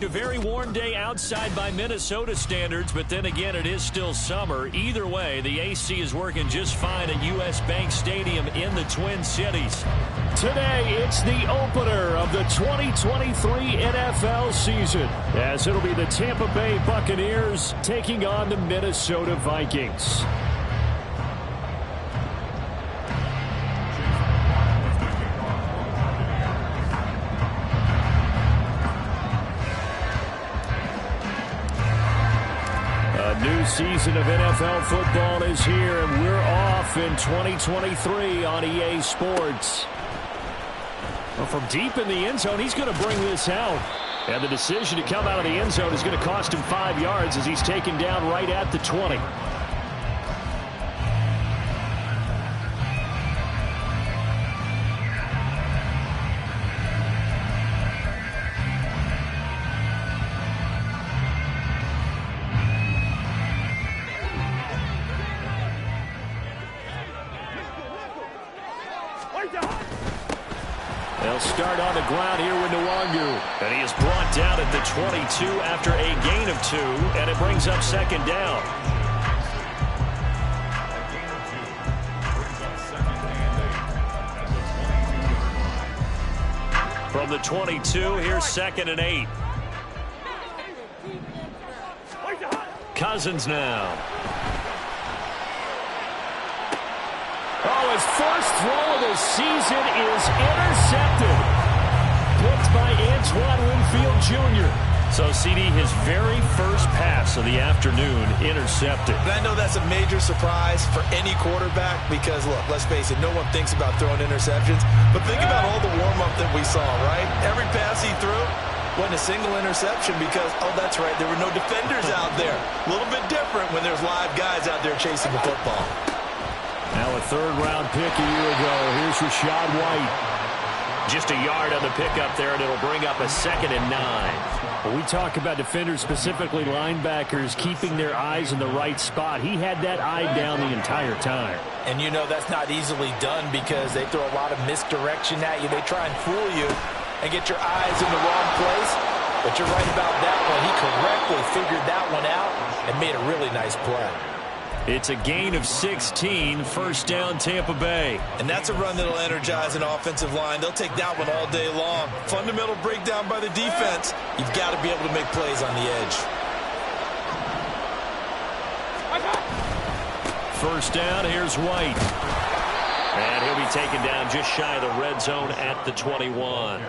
A very warm day outside by Minnesota standards, but then again, it is still summer. Either way, the AC is working just fine at U.S. Bank Stadium in the Twin Cities. Today, it's the opener of the 2023 NFL season, as it'll be the Tampa Bay Buccaneers taking on the Minnesota Vikings. New season of NFL football is here, and we're off in 2023 on EA Sports. Well, from deep in the end zone, he's going to bring this out. And the decision to come out of the end zone is going to cost him 5 yards as he's taken down right at the 20. They'll start on the ground here with Nwangu. And he is brought down at the 22 after a gain of 2, and it brings up second down. From the 22, here's 2nd and 8. Cousins now. Oh, his first throw of the season is intercepted. Picked by Antoine Winfield Jr. So, CD, his very first pass of the afternoon intercepted. And I know that's a major surprise for any quarterback because, look, let's face it, no one thinks about throwing interceptions. But think about all the warm-up that we saw, right? Every pass he threw wasn't a single interception because, oh, that's right, there were no defenders out there. A little bit different when there's live guys out there chasing the football. Now a third-round pick a year ago. Here's Rachaad White. Just a yard on the pickup there, and it'll bring up a 2nd and 9. When we talk about defenders, specifically linebackers, keeping their eyes in the right spot, he had that eye down the entire time. And you know that's not easily done because they throw a lot of misdirection at you. They try and fool you and get your eyes in the wrong place. But you're right about that one. He correctly figured that one out and made a really nice play. It's a gain of 16, first down Tampa Bay. And that's a run that'll energize an offensive line. They'll take that one all day long. Fundamental breakdown by the defense. You've got to be able to make plays on the edge. First down, here's White. And he'll be taken down just shy of the red zone at the 21.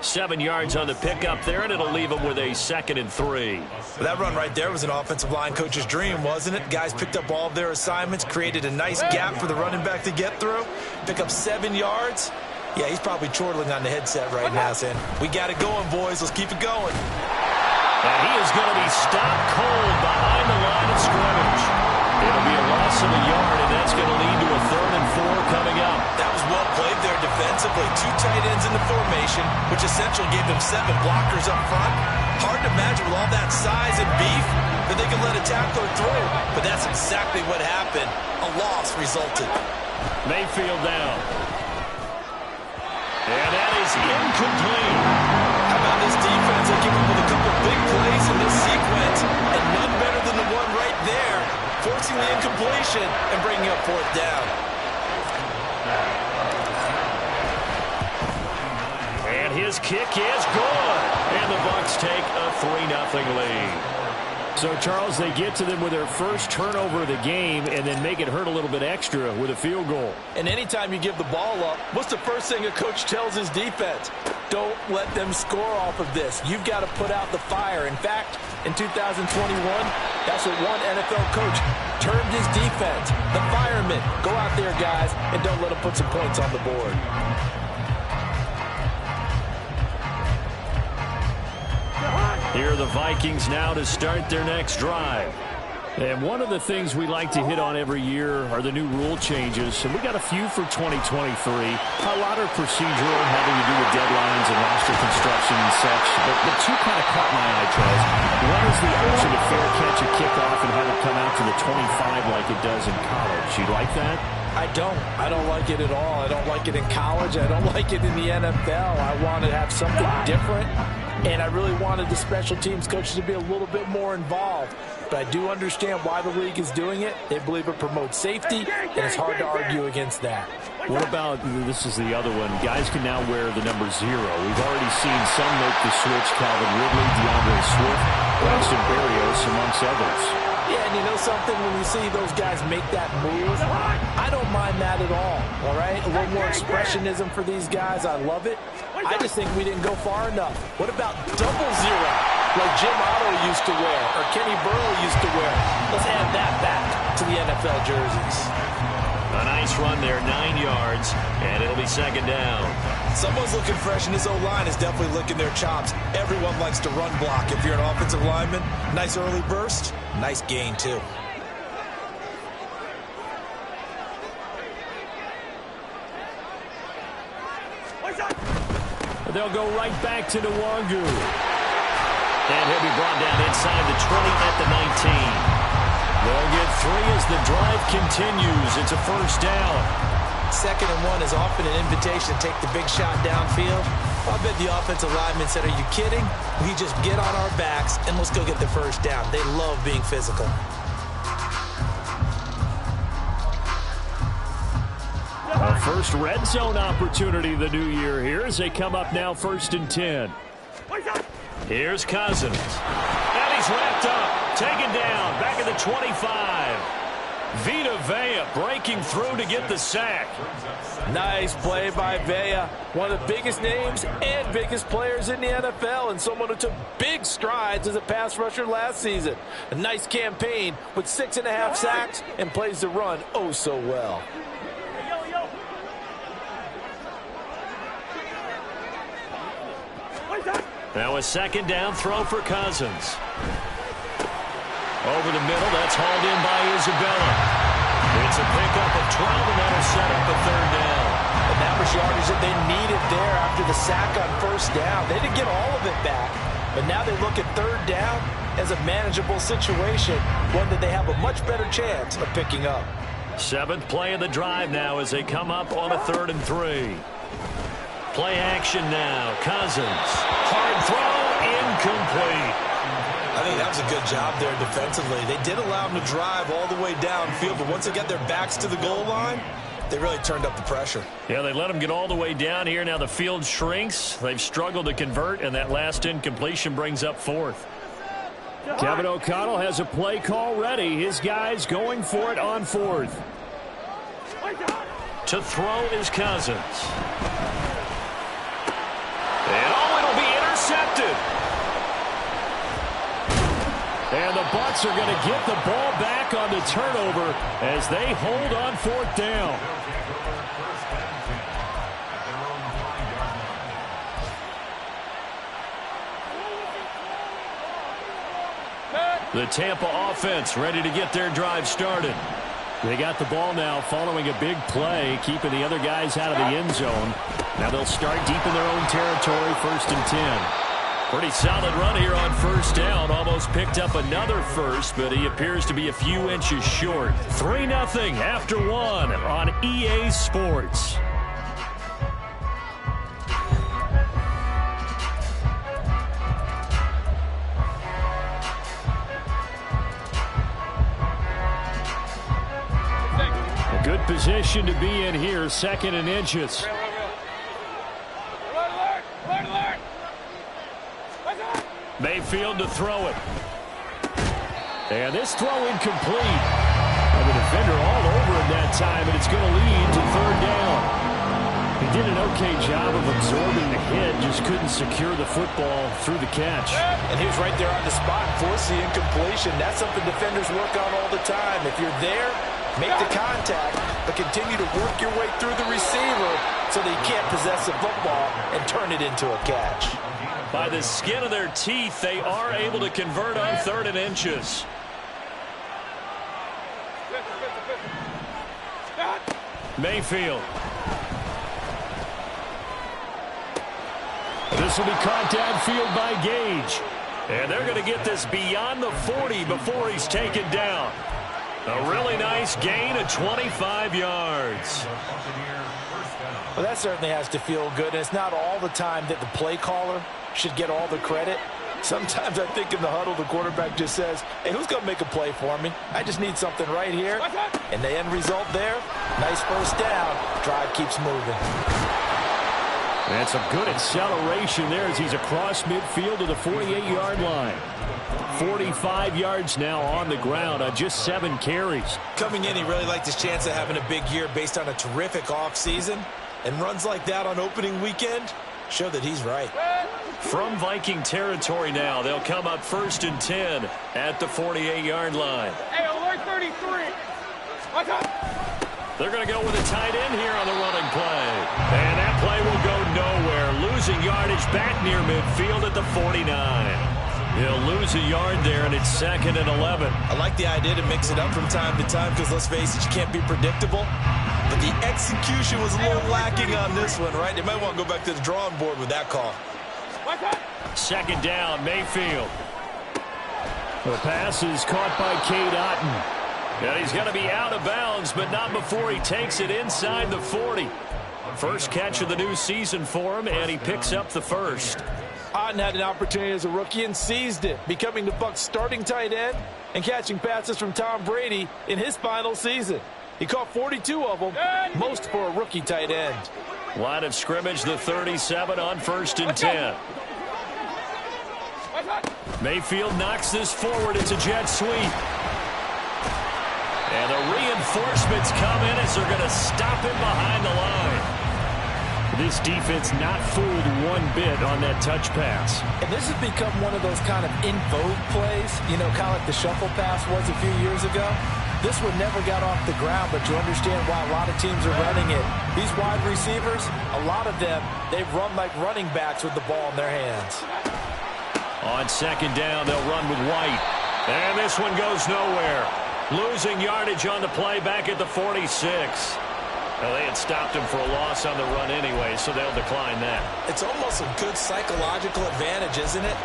7 yards on the pickup there, and it'll leave him with a 2nd and 3. That run right there was an offensive line coach's dream, wasn't it? Guys picked up all of their assignments, created a nice gap for the running back to get through, pick up 7 yards. Yeah, he's probably chortling on the headset right now saying, we got it going, boys. Let's keep it going. And he is going to be stopped cold behind the line of scrimmage. It'll be a loss of a yard, and that's going to lead to a 3rd and 4 coming up. That was well played there defensively. 2 tight ends in the formation, which essentially gave them 7 blockers up front. Hard hard to imagine with all that size and beef that they could let a tackler through. But that's exactly what happened. A loss resulted. Mayfield down. And that is incomplete. How about this defense? They came up with a couple big plays in this sequence, and none better than the one right there, forcing the incompletion and bringing up fourth down. And his kick is good. And the Bucs take a 3-0 lead. So, Charles, they get to them with their first turnover of the game and then make it hurt a little bit extra with a field goal. And anytime you give the ball up, what's the first thing a coach tells his defense? Don't let them score off of this. You've got to put out the fire. In fact, in 2021, that's what one NFL coach termed his defense. The firemen. Go out there, guys, and don't let them put some points on the board. Here are the Vikings now to start their next drive. And one of the things we like to hit on every year are the new rule changes. And we got a few for 2023. A lot are procedural, having to do with deadlines and roster construction and such. But the two kind of caught my eye, Charles. One is the option to fair catch a kickoff and have it come out to the 25 like it does in college. You like that? I don't like it at all. I don't like it in college. I don't like it in the NFL. I want to have something different. And I really wanted the special teams coaches to be a little bit more involved. But I do understand why the league is doing it. They believe it promotes safety, and it's hard to argue against that. What about, this is the other one, guys can now wear the number 0. We've already seen some make the switch, Calvin Ridley, DeAndre Swift, Braxton Berrios, amongst others. Yeah, and you know something, when you see those guys make that move, I don't mind that at all right? A little more expressionism for these guys. I love it. I just think we didn't go far enough. What about double 0, like Jim Otto used to wear or Kenny Burrow used to wear? Let's add that back to the NFL jerseys. A nice run there, 9 yards, and it'll be second down. Someone's looking fresh, and this O-line is definitely licking their chops. Everyone likes to run block. If you're an offensive lineman, nice early burst, nice gain too. They'll go right back to Nwangu. And he'll be brought down inside the 20 at the 19. They'll get 3 as the drive continues. It's a first down. 2nd and 1 is often an invitation to take the big shot downfield. I bet the offensive lineman said, are you kidding? We just get on our backs and let's go get the first down. They love being physical. Our first red zone opportunity the new year here as they come up now 1st and 10. Here's Cousins. And he's wrapped up. Taken down. Back at the 25. Vita Vea breaking through to get the sack. Nice play by Vea. One of the biggest names and biggest players in the NFL, and someone who took big strides as a pass rusher last season. A nice campaign with 6.5 sacks and plays the run oh so well. Now a second down throw for Cousins. Over the middle, that's hauled in by Isabella. It's a pickup of 12, and that'll set up a third down. And that was yardage that they needed there after the sack on first down. They didn't get all of it back, but now they look at third down as a manageable situation, one that they have a much better chance of picking up. 7th play of the drive now as they come up on a 3rd and 3. Play action now. Cousins. Hard throw. Incomplete. I think that was a good job there defensively. They did allow them to drive all the way downfield, but once they got their backs to the goal line, they really turned up the pressure. Yeah, they let them get all the way down here. Now the field shrinks. They've struggled to convert, and that last incompletion brings up 4th. Kevin O'Connell has a play call ready. His guys going for it on 4th. To throw is Cousins. And it'll be intercepted. And the Bucs are going to get the ball back on the turnover as they hold on 4th down. The Tampa offense ready to get their drive started. They got the ball now following a big play, keeping the other guys out of the end zone. Now they'll start deep in their own territory, 1st and 10. Pretty solid run here on 1st almost picked up another first, but he appears to be a few inches short. 3-0 after one on EA Sports. A good position to be in here, 2nd and inches. Mayfield to throw it. And this throw incomplete. The defender all over it that time, and it's going to lead to 3rd down. He did an okay job of absorbing the hit, just couldn't secure the football through the catch. And he was right there on the spot, force the incompletion. That's something defenders work on all the time. If you're there, make the contact, but continue to work your way through the receiver so that you can't possess the football and turn it into a catch. By the skin of their teeth, they are able to convert on 3rd and inches. Mayfield. This will be caught downfield by Gage. And they're going to get this beyond the 40 before he's taken down. A really nice gain of 25 yards. Well, that certainly has to feel good. And it's not all the time that the play caller should get all the credit. Sometimes I think in the huddle, the quarterback just says, hey, who's going to make a play for me? I just need something right here. And the end result there, nice first down. Drive keeps moving. That's a good acceleration there as he's across midfield to the 48-yard line. 45 yards now on the ground on just 7 carries. Coming in, he really liked his chance of having a big year based on a terrific offseason. And runs like that on opening weekend show that he's right. From Viking territory now, they'll come up 1st and 10 at the 48-yard line. Hey, alert 33. Watch out. They're going to go with a tight end here on the running play. And that play will go nowhere. Losing yardage back near midfield at the 49. He'll lose a yard there, and it's 2nd and 11. I like the idea to mix it up from time to time because, let's face it, you can't be predictable. But the execution was a little lacking on this one, right? They might want to go back to the drawing board with that call. 2nd down, Mayfield. The pass is caught by Cade Otton. And he's going to be out of bounds, but not before he takes it inside the 40. First catch of the new season for him, and he picks up the first. Otton had an opportunity as a rookie and seized it, becoming the Bucs' starting tight end and catching passes from Tom Brady in his final season. He caught 42 of them, most for a rookie tight end. Line of scrimmage, the 37 on 1st and 10. Mayfield knocks this forward. It's a jet sweep. And the reinforcements come in as they're going to stop him behind the line. This defense not fooled one bit on that touch pass. And this has become one of those kind of in vogue plays, you know, kind of like the shuffle pass was a few years ago. This one never got off the ground, but you understand why a lot of teams are running it. These wide receivers, a lot of them, they run like running backs with the ball in their hands. On 2nd down, they'll run with White. And this one goes nowhere. Losing yardage on the play back at the 46. Well, they had stopped him for a loss on the run anyway, so they'll decline that. It's almost a good psychological advantage, isn't it?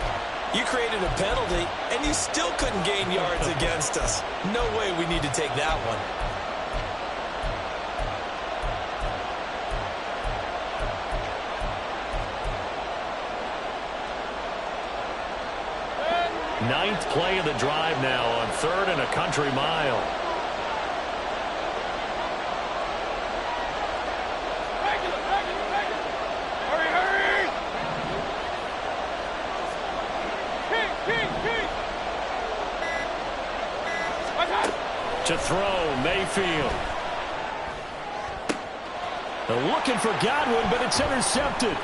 You created a penalty, and you still couldn't gain yards against us. No way we need to take that one. Ninth play of the drive now on 3rd and a country mile. Hurry! To throw, Mayfield. They're looking for Godwin, but it's intercepted.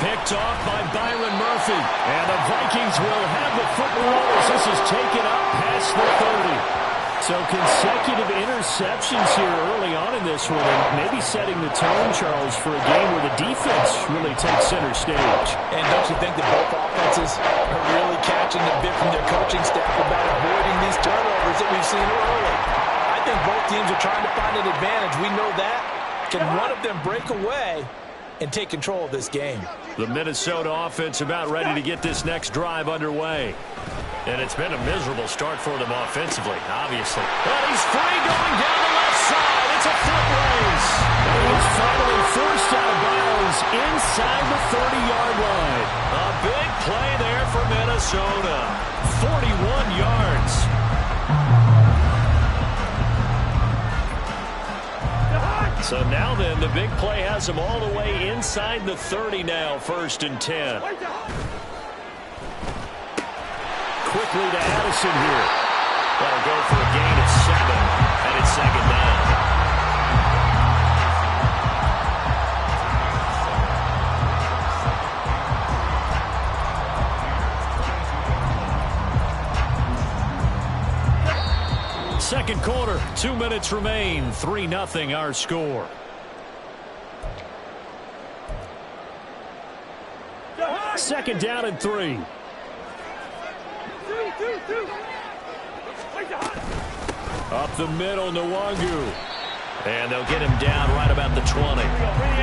Picked off by Byron Murphy. And the Vikings will have the football as this is taken up past the 30. So consecutive interceptions here early on in this one, and maybe setting the tone, Charles, for a game where the defense really takes center stage. And don't you think that both offenses are really catching the bit from their coaching staff about avoiding these turnovers that we've seen early? I think both teams are trying to find an advantage. We know that. Can one of them break away and take control of this game? The Minnesota offense about ready to get this next drive underway. And it's been a miserable start for them offensively, obviously. But he's free going down the left side. It's a foot race. And he's finally forced out of bounds inside the 30-yard line. A big play there for Minnesota. 41 yards. So now then, the big play has them all the way inside the 30 now, 1st and 10. Quickly to Addison here. That'll go for a gain of 7, and it's 2nd down. Second quarter, 2 minutes remain. 3-0 our score. Second down and 3. Up the middle, Nwangu. And they'll get him down right about the 20.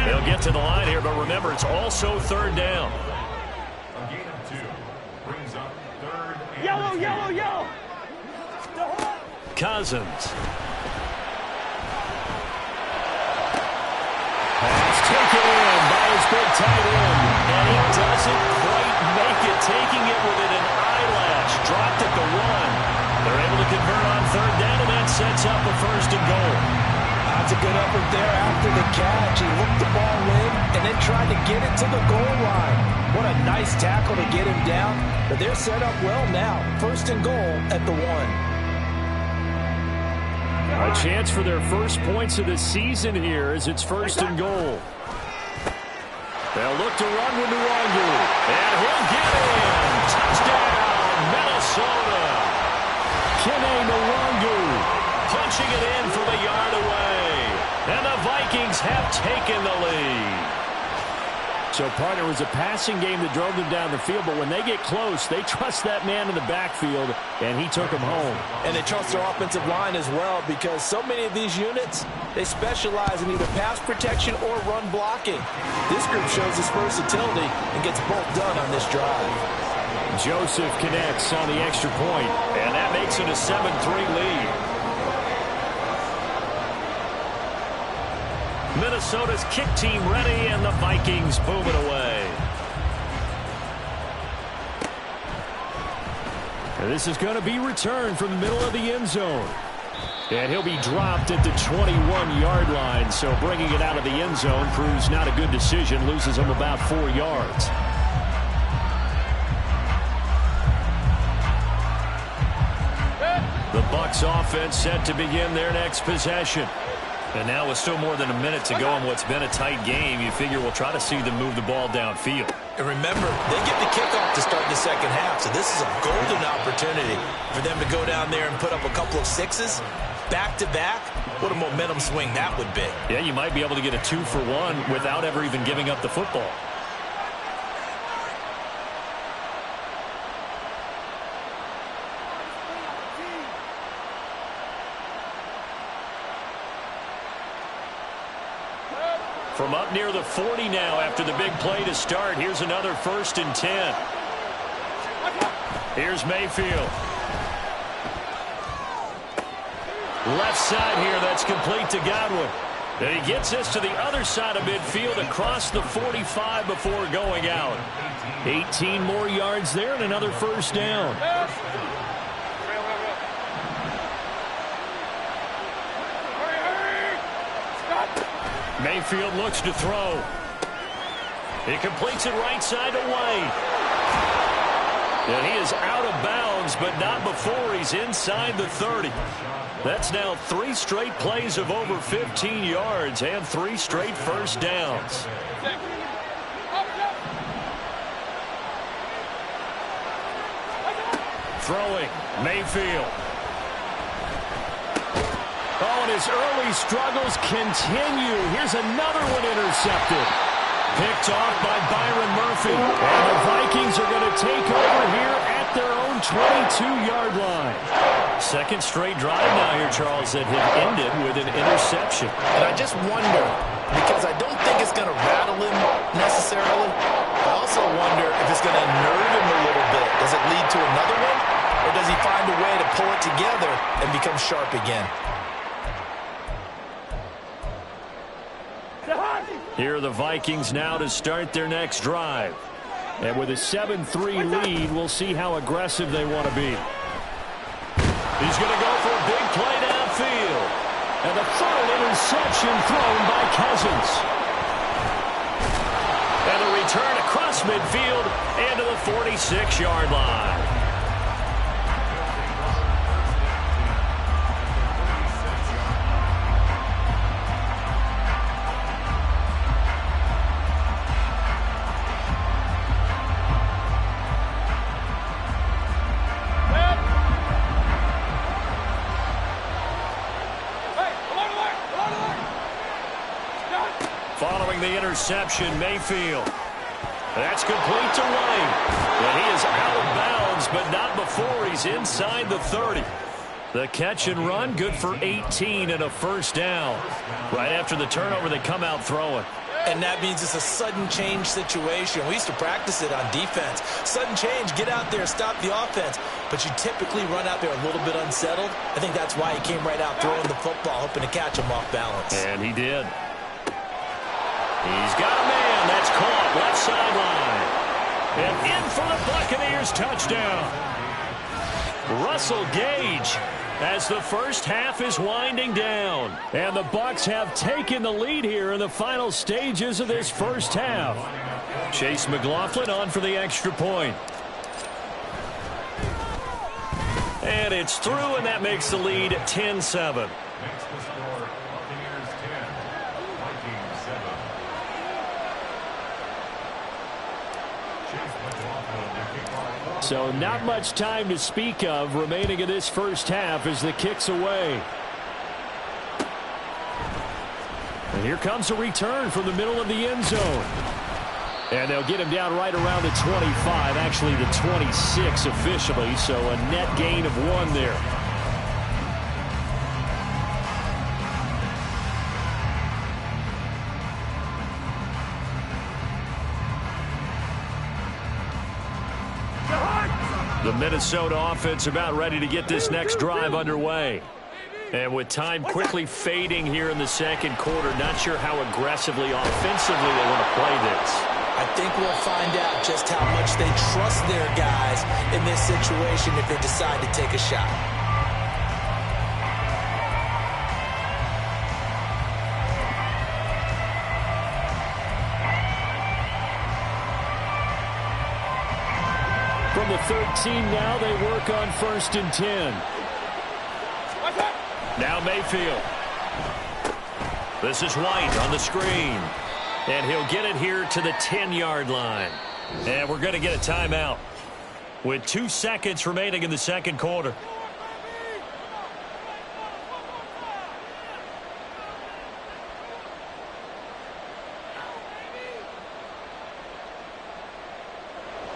They'll get to the line here, but remember, it's also 3rd down. A gain of 2 brings up 3rd. Yellow, yellow, yellow. Cousins. Pass taken in by his big tight end. And he doesn't quite make it, taking it within an eyelash. Dropped at the 1. They're able to convert on 3rd down, and that sets up a 1st and goal. That's a good effort there after the catch. He looked the ball in and then tried to get it to the goal line. What a nice tackle to get him down. But they're set up well now. 1st and goal at the 1. A chance for their first points of the season here as it's 1st and goal. They'll look to run with Nwangu. And he'll get in. Touchdown, Minnesota. Kene Nwangu punching it in from a yard away. And the Vikings have taken the lead. So, partner, it was a passing game that drove them down the field, but when they get close, they trust that man in the backfield, and he took them home. And they trust their offensive line as well, because so many of these units, they specialize in either pass protection or run blocking. This group shows its versatility and gets both done on this drive. Joseph connects on the extra point, and that makes it a 7-3 lead. Minnesota's kick team ready, and the Vikings boom it away. And this is going to be returned from the middle of the end zone. And he'll be dropped at the 21-yard line, so bringing it out of the end zone proves not a good decision, loses him about 4 yards. The Bucs offense set to begin their next possession. And now with still more than a minute to go in what's been a tight game, you figure we'll try to see them move the ball downfield. And remember, they get the kickoff to start the second half, so this is a golden opportunity for them to go down there and put up a couple of 6s back-to-back. What a momentum swing that would be. Yeah, you might be able to get a 2-for-1 without ever even giving up the football. From up near the 40 now after the big play to start. Here's another 1st and 10. Here's Mayfield. Left side here, that's complete to Godwin. And he gets this to the other side of midfield across the 45 before going out. 18 more yards there and another 1st down. Mayfield looks to throw. He completes it right side to White. And he is out of bounds, but not before he's inside the 30. That's now 3 straight plays of over 15 yards and 3 straight 1st downs. Throwing, Mayfield. Oh, and his early struggles continue. Here's another one intercepted. Picked off by Byron Murphy. And the Vikings are going to take over here at their own 22-yard line. Second straight drive now here, Charles, that had ended with an interception. And I just wonder, because I don't think it's going to rattle him necessarily. I also wonder if it's going to unnerve him a little bit. Does it lead to another one? or does he find a way to pull it together and become sharp again? Here are the Vikings now to start their next drive. And with a 7-3 lead, we'll see how aggressive they want to be. He's going to go for a big play downfield. And the third interception thrown by Cousins. And a return across midfield and to the 46-yard line. Following the interception, Mayfield. That's complete to White. And he is out of bounds, but not before he's inside the 30. The catch and run, good for 18 and a first down. Right after the turnover, they come out throwing. And that means it's a sudden change situation. We used to practice it on defense. Sudden change, get out there, stop the offense. But you typically run out there a little bit unsettled. I think that's why he came right out throwing the football, hoping to catch him off balance. And he did. He's got a man. That's caught left sideline. And in for the Buccaneers touchdown. Russell Gage as the first half is winding down. And the Bucs have taken the lead here in the final stages of this first half. Chase McLaughlin on for the extra point. And it's through, and that makes the lead 10-7. So not much time to speak of remaining in this first half as the kick's away. And here comes a return from the middle of the end zone. And they'll get him down right around the 25, actually the 26 officially, so a net gain of 1 there. The Minnesota offense about ready to get this next drive underway. And with time quickly fading here in the second quarter, not sure how aggressively, offensively they want to play this. I think we'll find out just how much they trust their guys in this situation if they decide to take a shot. From the 13 now, they work on 1st and 10. Now Mayfield. This is White on the screen. And he'll get it here to the 10-yard line. And we're going to get a timeout with 2 seconds remaining in the second quarter.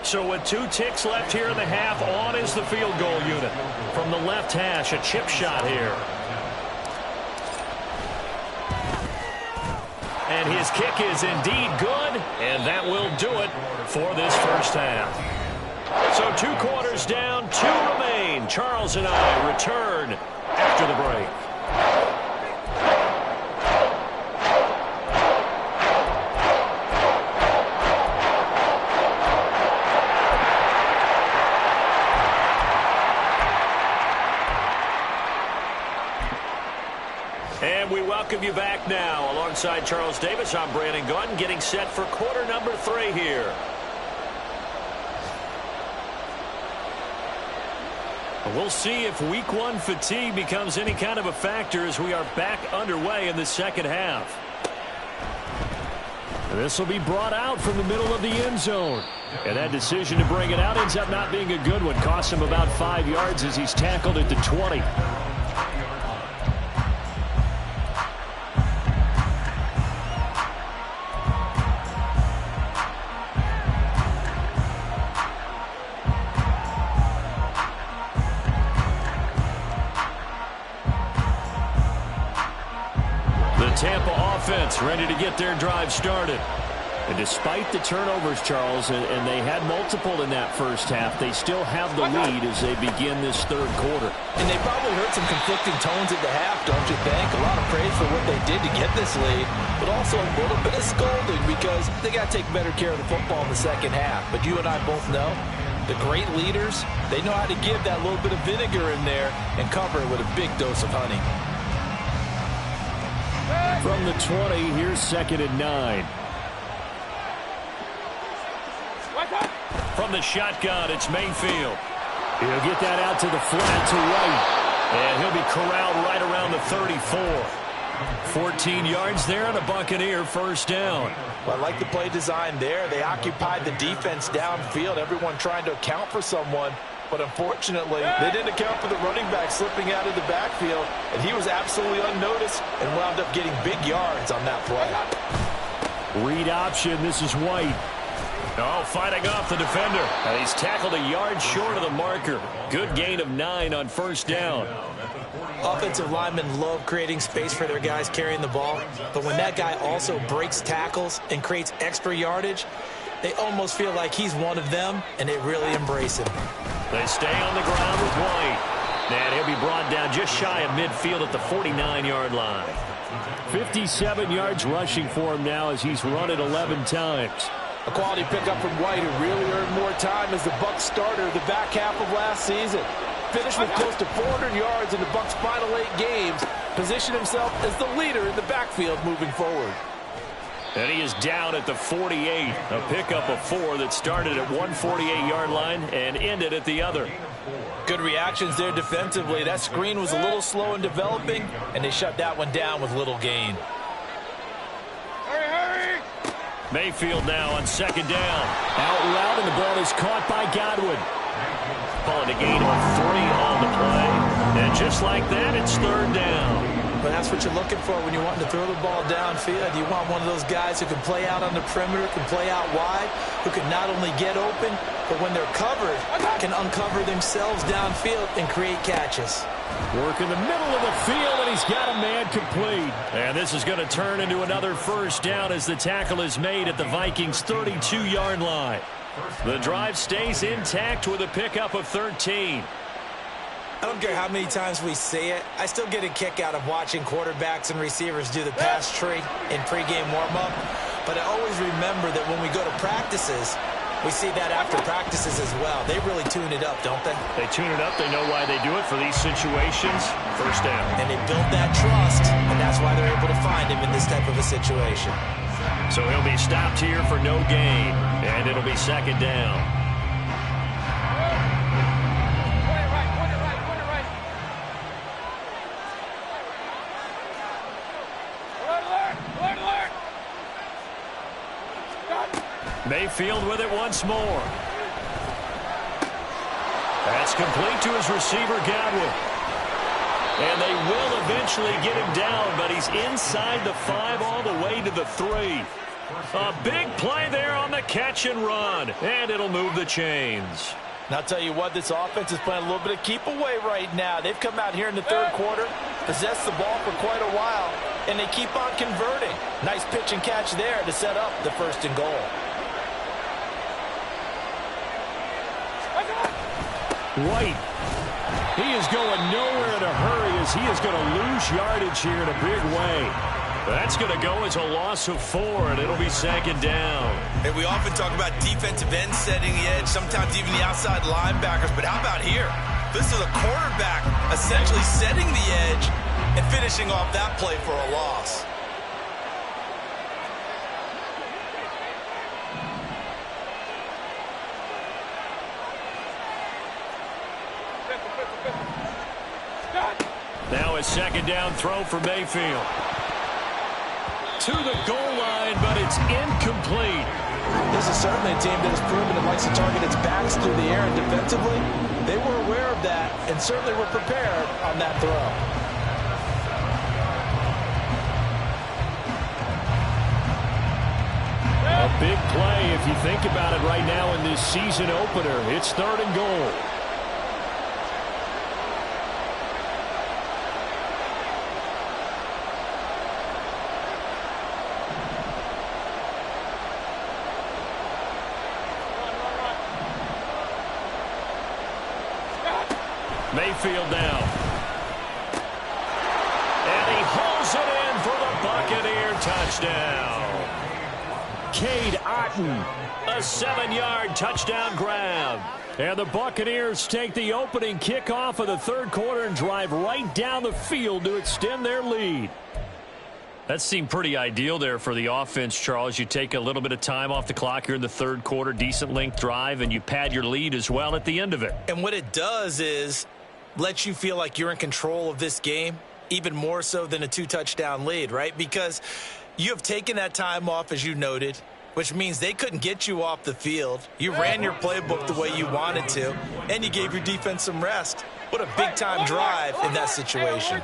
So with 2 ticks left here in the half, on is the field goal unit. From the left hash, a chip shot here. And his kick is indeed good, and that will do it for this first half. So 2 quarters down, 2 remain. Charles and I return after the break. And we welcome you back now. Alongside Charles Davis, I'm Brandon Gaudin, getting set for quarter number 3 here. We'll see if week 1 fatigue becomes any kind of a factor as we are back underway in the second half. This will be brought out from the middle of the end zone. And that decision to bring it out ends up not being a good one. Costs him about 5 yards as he's tackled at the 20. Tampa offense ready to get their drive started. And despite the turnovers, Charles, and they had multiple in that first half, they still have the lead as they begin this third quarter. And they probably heard some conflicting tones at the half, don't you think? A lot of praise for what they did to get this lead, but also a little bit of scolding because they got to take better care of the football in the second half. But you and I both know the great leaders, they know how to give that little bit of vinegar in there and cover it with a big dose of honey. From the 20, here's 2nd and 9. From the shotgun, it's Mayfield. He'll get that out to the flat to White. And he'll be corralled right around the 34. 14 yards there and a Buccaneer first down. Well, I like the play design there. They occupied the defense downfield, everyone trying to account for someone. But unfortunately, they didn't account for the running back slipping out of the backfield, and he was absolutely unnoticed and wound up getting big yards on that play. Read option, this is White. Oh, fighting off the defender. And he's tackled a yard short of the marker. Good gain of 9 on first down. Offensive linemen love creating space for their guys carrying the ball, but when that guy also breaks tackles and creates extra yardage, they almost feel like he's one of them, and they really embrace him. They stay on the ground with White. And he'll be brought down just shy of midfield at the 49-yard line. 57 yards rushing for him now as he's run it 11 times. A quality pickup from White, who really earned more time as the Bucs starter the back half of last season. Finished with close to 400 yards in the Bucs' final 8 games. Positioned himself as the leader in the backfield moving forward. And he is down at the 48. A pickup of 4 that started at 148-yard line and ended at the other. Good reactions there defensively. That screen was a little slow in developing, and they shut that one down with little gain. Mayfield now on 2nd down. Out route, and the ball is caught by Godwin. Calling a gain of 3 on the play. And just like that, it's 3rd down. But that's what you're looking for when you're wanting to throw the ball downfield. You want one of those guys who can play out on the perimeter, can play out wide, who can not only get open, but when they're covered, can uncover themselves downfield and create catches. Work in the middle of the field, and he's got a man complete. And this is going to turn into another first down as the tackle is made at the Vikings' 32-yard line. The drive stays intact with a pickup of 13. I don't care how many times we say it, I still get a kick out of watching quarterbacks and receivers do the pass tree in pregame warm-up. But I always remember that when we go to practices, we see that after practices as well. They really tune it up, don't they? They tune it up. They know why they do it for these situations. First down. And they build that trust, and that's why they're able to find him in this type of a situation. So he'll be stopped here for no gain, and it'll be 2nd down. Mayfield with it once more. That's complete to his receiver, Godwin. And they will eventually get him down, but he's inside the 5 all the way to the 3. A big play there on the catch and run, and it'll move the chains. And I'll tell you what, this offense is playing a little bit of keep away right now. They've come out here in the 3rd quarter, possessed the ball for quite a while, and they keep on converting. Nice pitch and catch there to set up the 1st and goal. White. He is going nowhere in a hurry as he is going to lose yardage here in a big way. That's going to go as a loss of 4, and it'll be 2nd down. And we often talk about defensive ends setting the edge, sometimes even the outside linebackers. But how about here? This is a quarterback essentially setting the edge and finishing off that play for a loss. Now a 2nd down throw for Mayfield. To the goal line, but it's incomplete. This is certainly a team that has proven it likes to target its backs through the air, and defensively, they were aware of that and certainly were prepared on that throw. A big play if you think about it right now in this season opener. It's 3rd and goal. Mayfield now. And he hauls it in for the Buccaneer touchdown. Cade Otton, a 7-yard touchdown grab. And the Buccaneers take the opening kickoff of the third quarter and drive right down the field to extend their lead. That seemed pretty ideal there for the offense, Charles. You take a little bit of time off the clock here in the third quarter, decent length drive, and you pad your lead as well at the end of it. And what it does is let you feel like you're in control of this game, even more so than a 2-touchdown lead, right? Because you have taken that time off, as you noted, which means they couldn't get you off the field. You ran your playbook the way you wanted to, and you gave your defense some rest. What a big-time drive in that situation.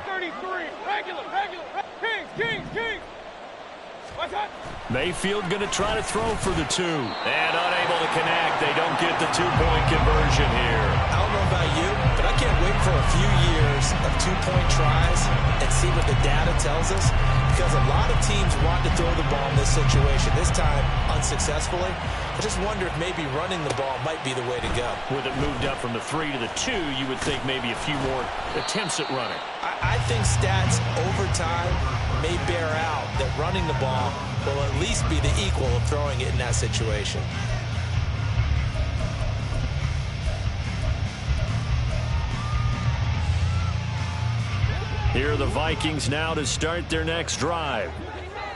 Mayfield going to try to throw for the 2. And unable to connect. They don't get the 2-point conversion here. I don't know about you, but I can't wait for a few years of 2-point tries and see what the data tells us, because a lot of teams want to throw the ball in this situation. This time, unsuccessfully. I just wonder if maybe running the ball might be the way to go. With it moved up from the 3 to the 2, you would think maybe a few more attempts at running. I think stats over time may bear out that running the ball will at least be the equal of throwing it in that situation. Here are the Vikings now to start their next drive.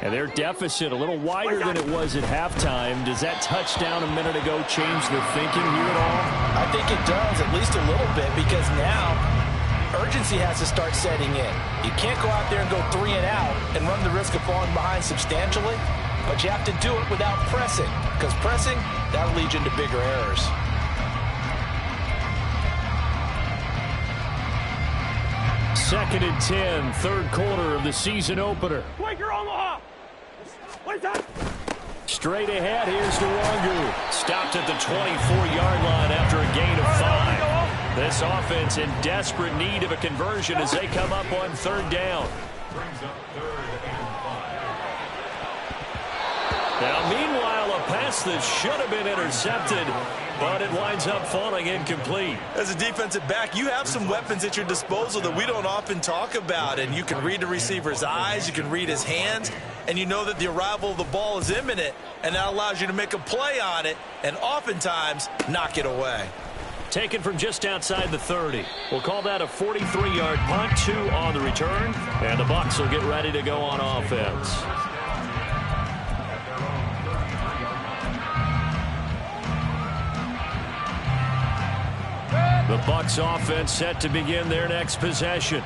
And their deficit a little wider than it was at halftime. Does that touchdown a minute ago change the thinking here at all? I think it does, at least a little bit, because now urgency has to start setting in. You can't go out there and go 3 and out and run the risk of falling behind substantially, but you have to do it without pressing, because pressing, that'll lead you into bigger errors. Second and 10, third quarter of the season opener. Quaker Omaha! Straight ahead, here's DeWongu. Stopped at the 24-yard line after a gain of 5. This offense in desperate need of a conversion as they come up on third down. Now, meanwhile, a pass that should have been intercepted, but it winds up falling incomplete. As a defensive back, you have some weapons at your disposal that we don't often talk about, and you can read the receiver's eyes, you can read his hands, and you know that the arrival of the ball is imminent, and that allows you to make a play on it and oftentimes knock it away. Taken from just outside the 30. We'll call that a 43-yard punt, 2 on the return, and the Bucs will get ready to go on offense. The Bucs offense set to begin their next possession.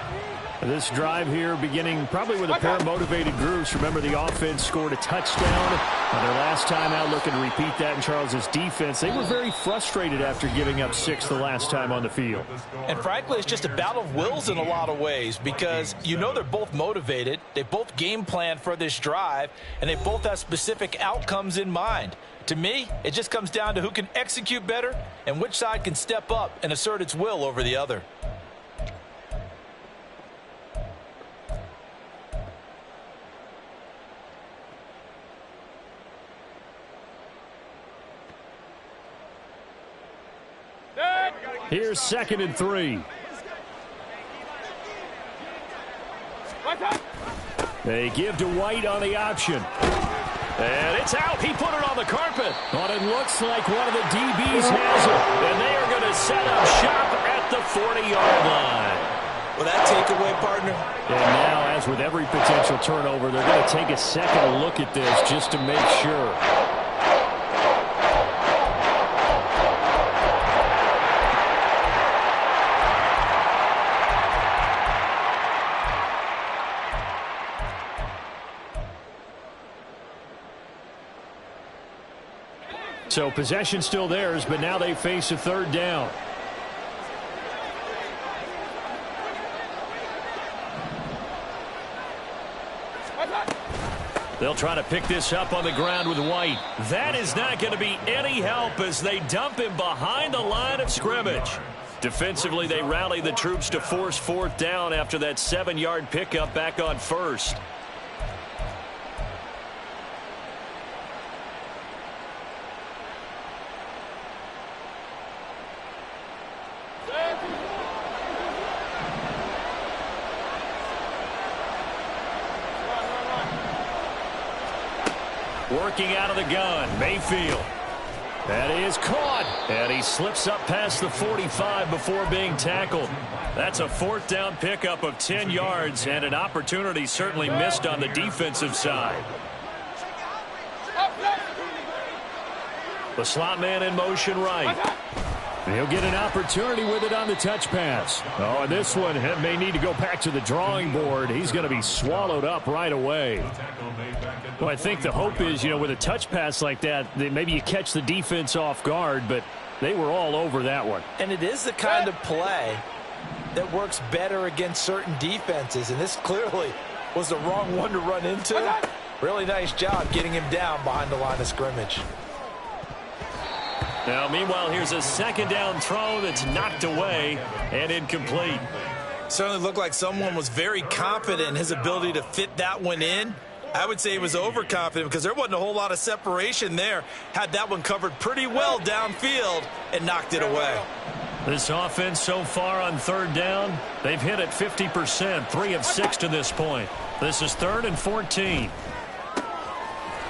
This drive here beginning probably with a pair of motivated groups. Remember, the offense scored a touchdown on their last time out, looking to repeat that in Charles's defense. They were very frustrated after giving up 6 the last time on the field. And frankly, it's just a battle of wills in a lot of ways, because you know they're both motivated, they both game plan for this drive, and they both have specific outcomes in mind. To me, it just comes down to who can execute better and which side can step up and assert its will over the other. Here's 2nd and 3. They give to White on the option. And it's out. He put it on the carpet. But it looks like one of the DBs has it. And they are going to set up shop at the 40-yard line. Well, that takeaway, partner. And now, as with every potential turnover, they're going to take a second look at this just to make sure. So possession still theirs, but now they face a third down. They'll try to pick this up on the ground with White. That is not going to be any help as they dump him behind the line of scrimmage. Defensively, they rally the troops to force 4th down after that 7-yard pickup back on 1st. Working out of the gun, Mayfield. That is caught. And he slips up past the 45 before being tackled. That's a 4th down pickup of 10 yards and an opportunity certainly missed on the defensive side. The slot man in motion right. He'll get an opportunity with it on the touch pass. Oh, and this one may need to go back to the drawing board. He's going to be swallowed up right away. Well, I think the hope is, with a touch pass like that, maybe you catch the defense off guard, but they were all over that one. And it is the kind of play that works better against certain defenses, and this clearly was the wrong one to run into. Really nice job getting him down behind the line of scrimmage. Now, meanwhile, here's a 2nd down throw that's knocked away and incomplete. Certainly looked like someone was very confident in his ability to fit that one in. I would say he was overconfident because there wasn't a whole lot of separation there. Had that one covered pretty well downfield and knocked it away. This offense so far on 3rd down, they've hit it 50%, 3 of 6 to this point. This is 3rd and 14.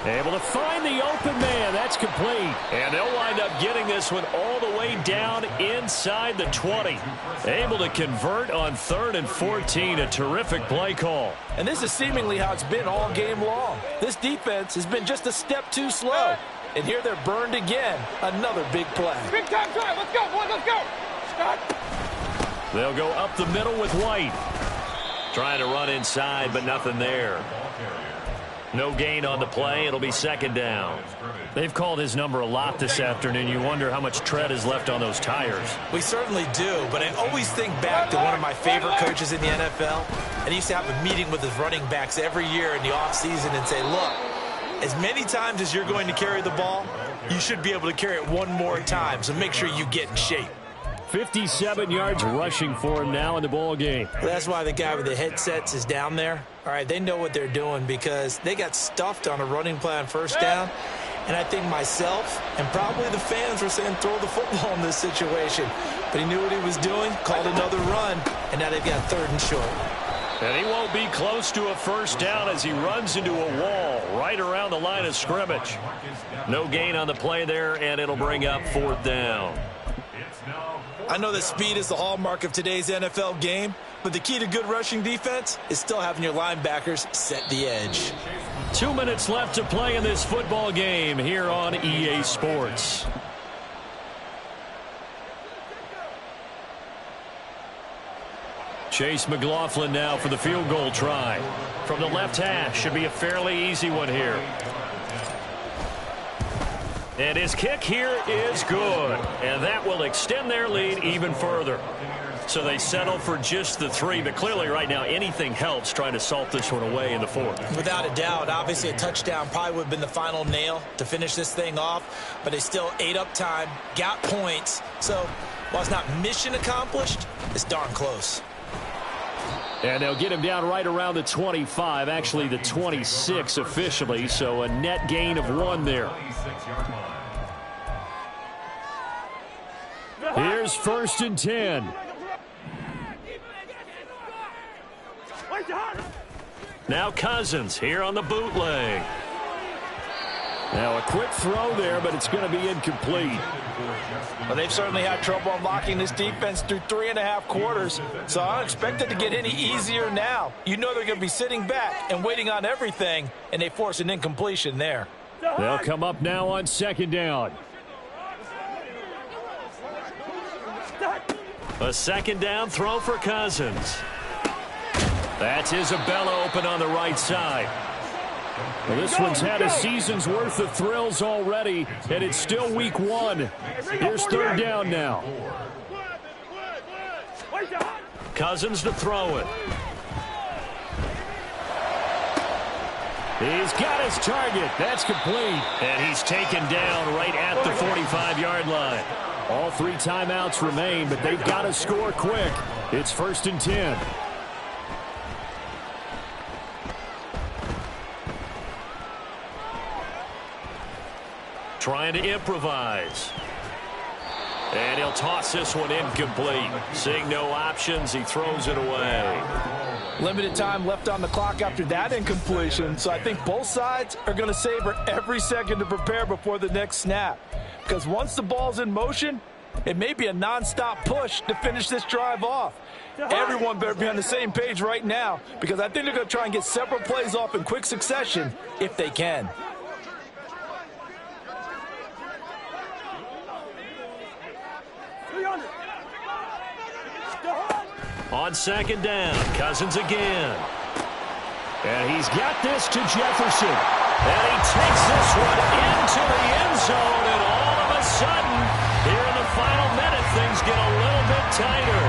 Able to find the open man. That's complete. And they'll wind up getting this one all the way down inside the 20. Able to convert on 3rd and 14. A terrific play call. And this is seemingly how it's been all game long. This defense has been just a step too slow. And here they're burned again. Another big play. Big time drive. Let's go, boys. Let's go. Start. They'll go up the middle with White. Trying to run inside, but nothing there. No gain on the play. It'll be 2nd down. They've called his number a lot this afternoon. You wonder how much tread is left on those tires. We certainly do, but I always think back to one of my favorite coaches in the NFL. And he used to have a meeting with his running backs every year in the offseason and say, look, as many times as you're going to carry the ball, you should be able to carry it one more time, so make sure you get in shape. 57 yards rushing for him now in the ball game. That's why the guy with the headsets is down there. All right, they know what they're doing because they got stuffed on a running play on 1st down. And I think myself and probably the fans were saying throw the football in this situation. But he knew what he was doing, called another run, and now they've got 3rd and short. And he won't be close to a 1st down as he runs into a wall right around the line of scrimmage. No gain on the play there, and it'll bring up 4th down. I know that speed is the hallmark of today's NFL game, but the key to good rushing defense is still having your linebackers set the edge. 2 minutes left to play in this football game here on EA Sports. Chase McLaughlin now for the field goal try. From the left hash, should be a fairly easy one here. And his kick here is good. And that will extend their lead even further. So they settle for just the 3. But clearly right now anything helps trying to salt this one away in the 4th. Without a doubt, obviously a touchdown probably would have been the final nail to finish this thing off. But they still ate up time, got points. So while it's not mission accomplished, it's darn close. And they'll get him down right around the 25, actually the 26 officially, so a net gain of 1 there. Here's 1st and 10. Now Cousins here on the bootleg. Now a quick throw there, but it's going to be incomplete. Well, they've certainly had trouble unlocking this defense through 3.5 quarters, so I don't expect it to get any easier now. You know they're going to be sitting back and waiting on everything, and they force an incompletion there. They'll come up now on 2nd down. A 2nd down throw for Cousins. That's Isabella open on the right side. Well, this one's had a season's worth of thrills already, and it's still week 1. Here's 3rd down now. Cousins to throw it. He's got his target. That's complete. And he's taken down right at the 45-yard line. All 3 timeouts remain, but they've got to score quick. It's 1st and 10. Trying to improvise. And he'll toss this one incomplete. Seeing no options, he throws it away. Limited time left on the clock after that incompletion, so I think both sides are going to savor every second to prepare before the next snap. Because once the ball's in motion, it may be a nonstop push to finish this drive off. Everyone better be on the same page right now, because I think they're going to try and get several plays off in quick succession if they can. On second down, Cousins again. And he's got this to Jefferson. And he takes this one into the end zone, and all of a sudden, here in the final minute, things get a little bit tighter.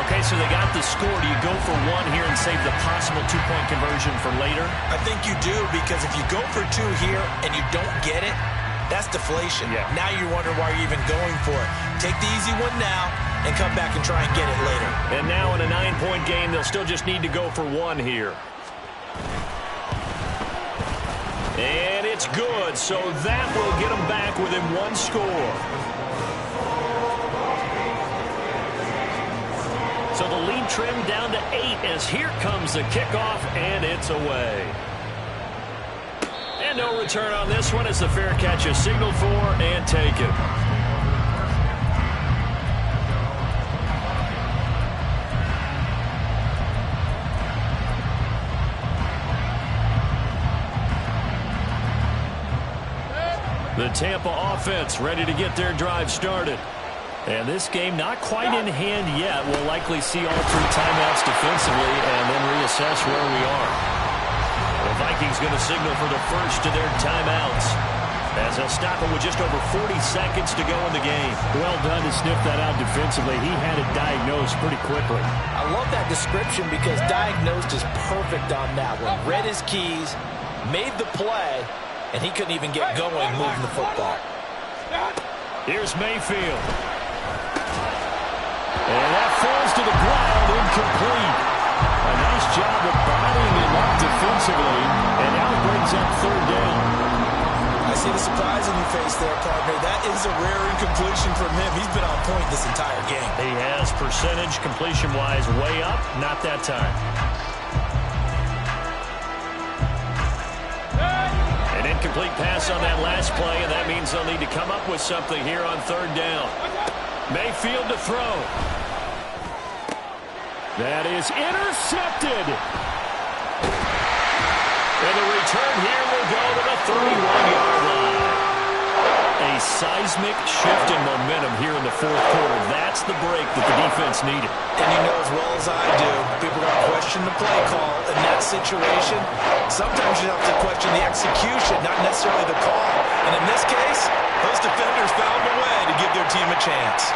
Okay, so they got the score. Do you go for one here and save the possible two-point conversion for later? I think you do, because if you go for two here and you don't get it, that's deflation. Yeah. Now you wonder why you're even going for it. Take the easy one now and come back and try and get it later. And now in a 9-point game, they'll still just need to go for one here. And it's good, so that will get them back within one score. So the lead trimmed down to 8 as here comes the kickoff, and it's away. And no return on this one as the fair catch is signaled for and taken. The Tampa offense ready to get their drive started. And this game not quite in hand yet. We'll likely see all 3 timeouts defensively and then reassess where we are. The Vikings going to signal for the first of their timeouts as they'll stop it with just over 40 seconds to go in the game. Well done to sniff that out defensively. He had it diagnosed pretty quickly. I love that description because diagnosed is perfect on that one. Read his keys, made the play, and he couldn't even get going moving the football. Here's Mayfield. And that falls to the ground, incomplete. A nice job of bodying him up defensively, and now it brings up third down. I see the surprise in your face there, partner. That is a rare incompletion from him. He's been on point this entire game. He has percentage completion-wise way up, not that time. An incomplete pass on that last play, and that means they'll need to come up with something here on third down. Mayfield to throw. That is intercepted. And the return here will go to the 31-yard line. A seismic shift in momentum here in the fourth quarter. That's the break that the defense needed. And you know as well as I do, people are going to question the play call in that situation. Sometimes you have to question the execution, not necessarily the call. And in this case, those defenders found a way to give their team a chance.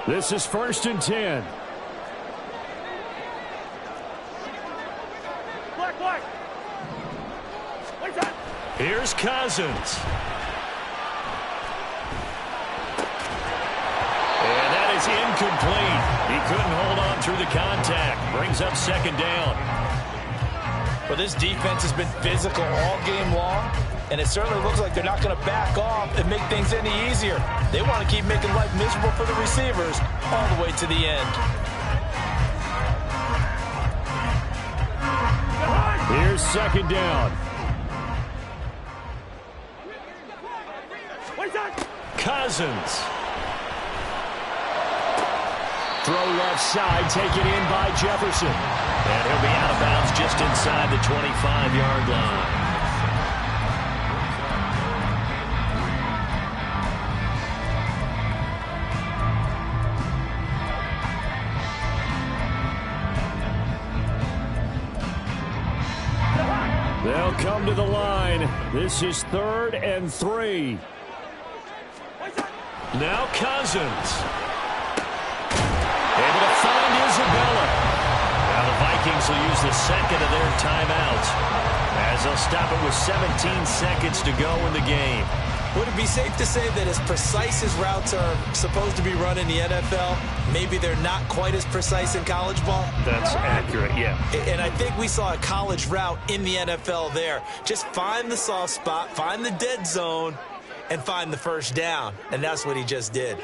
This is 1st and 10. Here's Cousins. And that is incomplete. He couldn't hold on through the contact. Brings up second down. But this defense has been physical all game long, and it certainly looks like they're not going to back off and make things any easier. They want to keep making life miserable for the receivers all the way to the end. Here's second down. Cousins. Throw left side, taken in by Jefferson. And he'll be out of bounds just inside the 25-yard line. They'll come to the line. This is 3rd and 3. Now Cousins. Able to find Isabella. Now the Vikings will use the second of their timeouts as they'll stop it with 17 seconds to go in the game. Would it be safe to say that as precise as routes are supposed to be run in the NFL, maybe they're not quite as precise in college ball? That's accurate, yeah. And I think we saw a college route in the NFL there. Just find the soft spot, find the dead zone, and find the first down. And that's what he just did.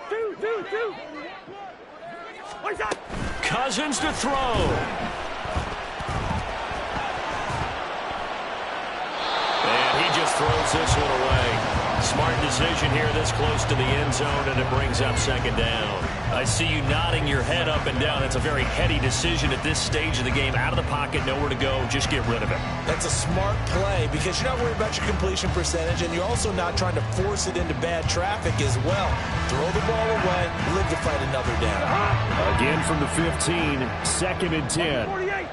Two. Cousins to throw. Just throws this one away. Smart decision here this close to the end zone, and it brings up second down. I see you nodding your head up and down. It's a very heady decision at this stage of the game. Out of the pocket, nowhere to go. Just get rid of it. That's a smart play because you're not worried about your completion percentage, and you're also not trying to force it into bad traffic as well. Throw the ball away, live to fight another down. Again from the 15, 2nd and 10. 48.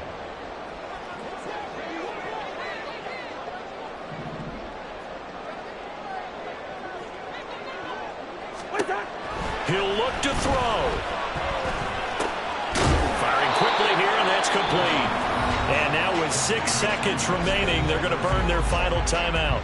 He'll look to throw. Firing quickly here, and that's complete. And now with 6 seconds remaining, they're going to burn their final timeout.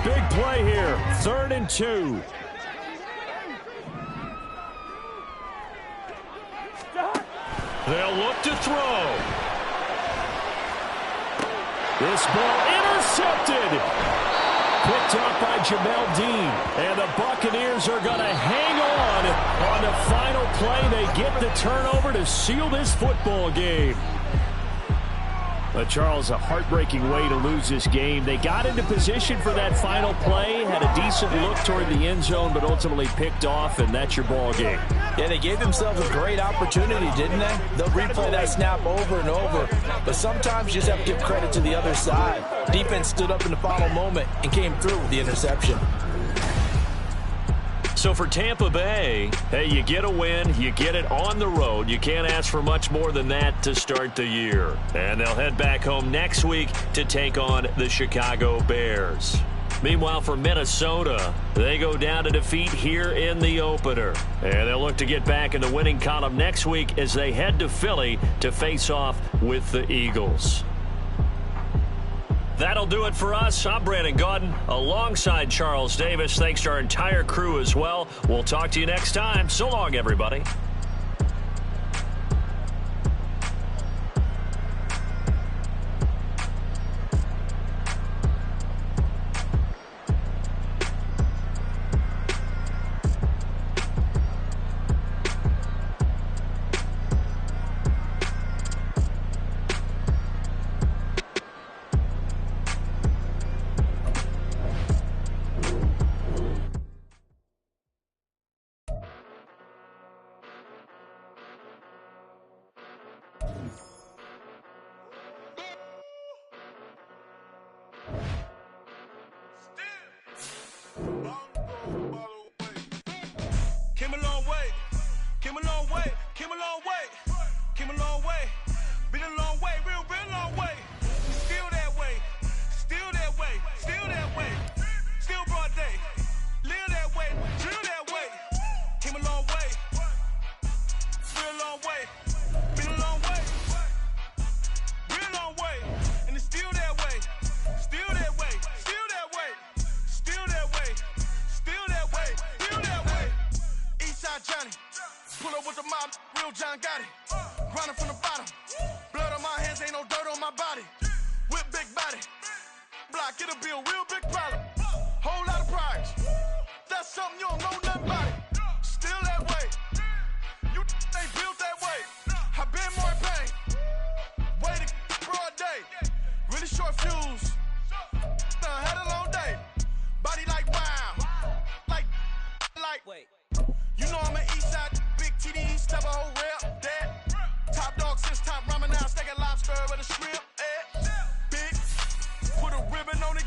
Big play here, 3rd and 2. They'll look to throw. This ball intercepted. Picked up by Jamel Dean. And the Buccaneers are going to hang on the final play. They get the turnover to seal this football game. But Charles, a heartbreaking way to lose this game. They got into position for that final play, had a decent look toward the end zone, but ultimately picked off, and that's your ball game. Yeah, they gave themselves a great opportunity, didn't they? They'll replay that snap over and over, but sometimes you just have to give credit to the other side. Defense stood up in the final moment and came through with the interception. So for Tampa Bay, hey, you get a win, you get it on the road. You can't ask for much more than that to start the year. And they'll head back home next week to take on the Chicago Bears. Meanwhile, for Minnesota, they go down to defeat here in the opener. And they'll look to get back in the winning column next week as they head to Philly to face off with the Eagles. That'll do it for us. I'm Brandon Gaudin alongside Charles Davis. Thanks to our entire crew as well. We'll talk to you next time. So long, everybody.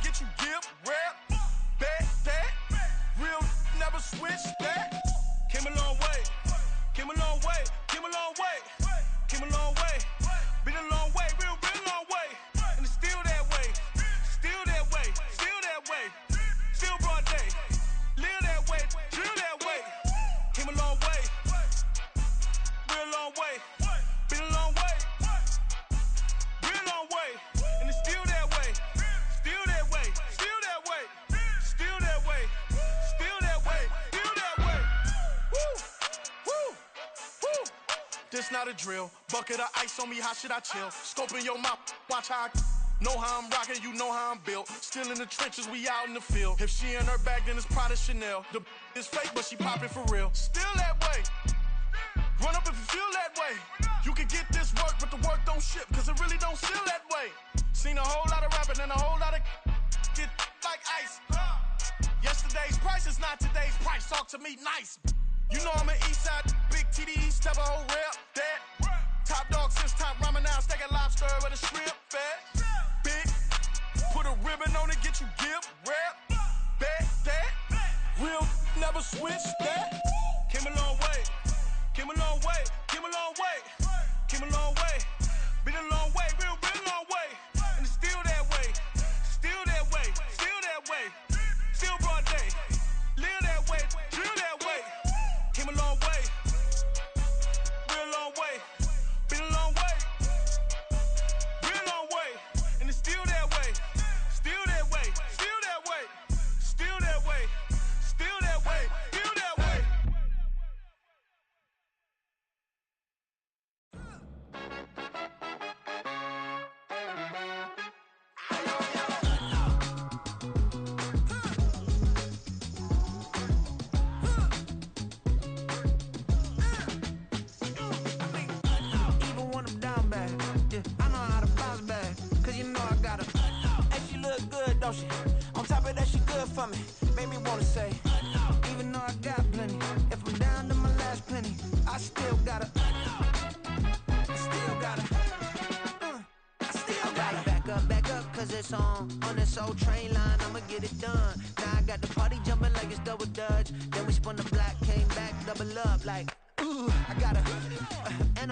Get you give, rap, bet that, real never switch that. this not a drill. Bucket of ice on me, how should I chill? Scoping your mouth, watch how I know how I'm rocking, you know how I'm built. Still in the trenches, we out in the field. If she in her bag, then it's Prada Chanel. The is fake, but she poppin' for real. Still that way. Run up if you feel that way. You can get this work, but the work don't ship, cause it really don't feel that way. Seen a whole lot of rapping and a whole lot of get like ice. Yesterday's price is not today's price. Talk to me nice. You know I'm an Eastside, big TDE, step a whole rep, that. Top dog since top ramen now, steak a lobster with a shrimp, fat. Big, put a ribbon on it, get you give, rep, bet, that. Real, never switch, that. Came a long way, came a long way, came a long way, came a long way. Been a long way, real long way. And it's still that way, still that way, still that way. Still broad day, live that way, drill that way. Came a long way, real long way. Been a long way, real long way. And it's still that way, still that way, still that way, still that way, still that way, still that way. Don't she? On top of that, she good for me. Made me wanna say, even though I got plenty, if I'm down to my last penny, I still gotta, I still gotta, I still gotta. Back up, cause it's on this old train line, I'ma get it done. Now I got the party jumping like it's double dutch. Then we spun the block, came back, double up like, ooh, I got her, and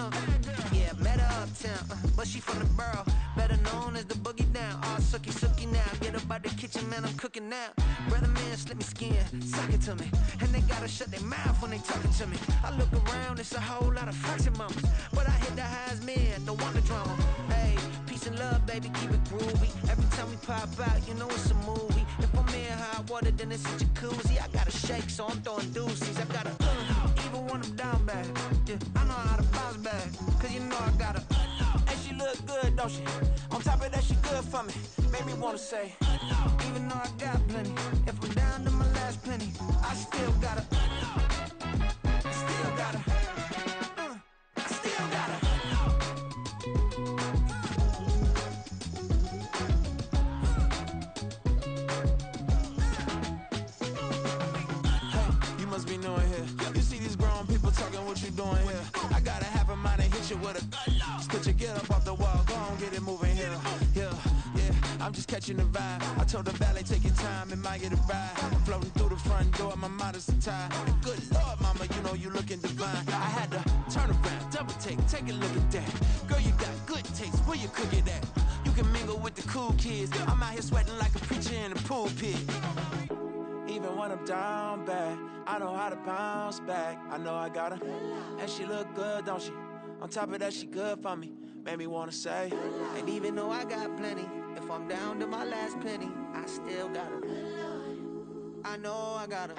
yeah, met her uptown, but she from the borough, better known as the boogie down. All sookie now, get up out the kitchen, man, I'm cooking now. Brother man, slip me skin, suck it to me, and they gotta shut their mouth when they talking to me. I look around, it's a whole lot of fraction mamas, but I hit the highs, man, don't want the drama. Hey, peace and love, baby, keep it groovy. Every time we pop out, you know it's a movie. If I'm in hot water, then it's a jacuzzi. I gotta shake, so I'm throwing deuces. I gotta even when I'm down bad, yeah, I know how to bounce back, cause you know I gotta. And she look good, don't she? On top of that, she good for me. Made me wanna say, even though I got plenty, if I'm down to my last penny, I still gotta, I still gotta, I still gotta. Hey, you must be new in here. You see these grown people talking, what you doing here? I got a half a mind and hit you with a put your get up off the wall, go on, get it moving here. Yeah, I'm just catching the vibe. I told the valet, take your time, it might get a ride. Floating through the front door, my mind is a tie. And good Lord, mama, you know you looking divine. I had to turn around, double take a look at that. Girl, you got good taste, where you cook it at? You can mingle with the cool kids. I'm out here sweating like a preacher in a pulpit. Even when I'm down bad, I know how to bounce back. I know I got her, and she look good, don't she? On top of that, she good for me. Made me wanna say, and even though I got plenty, if I'm down to my last penny, I still got her. I know I got her.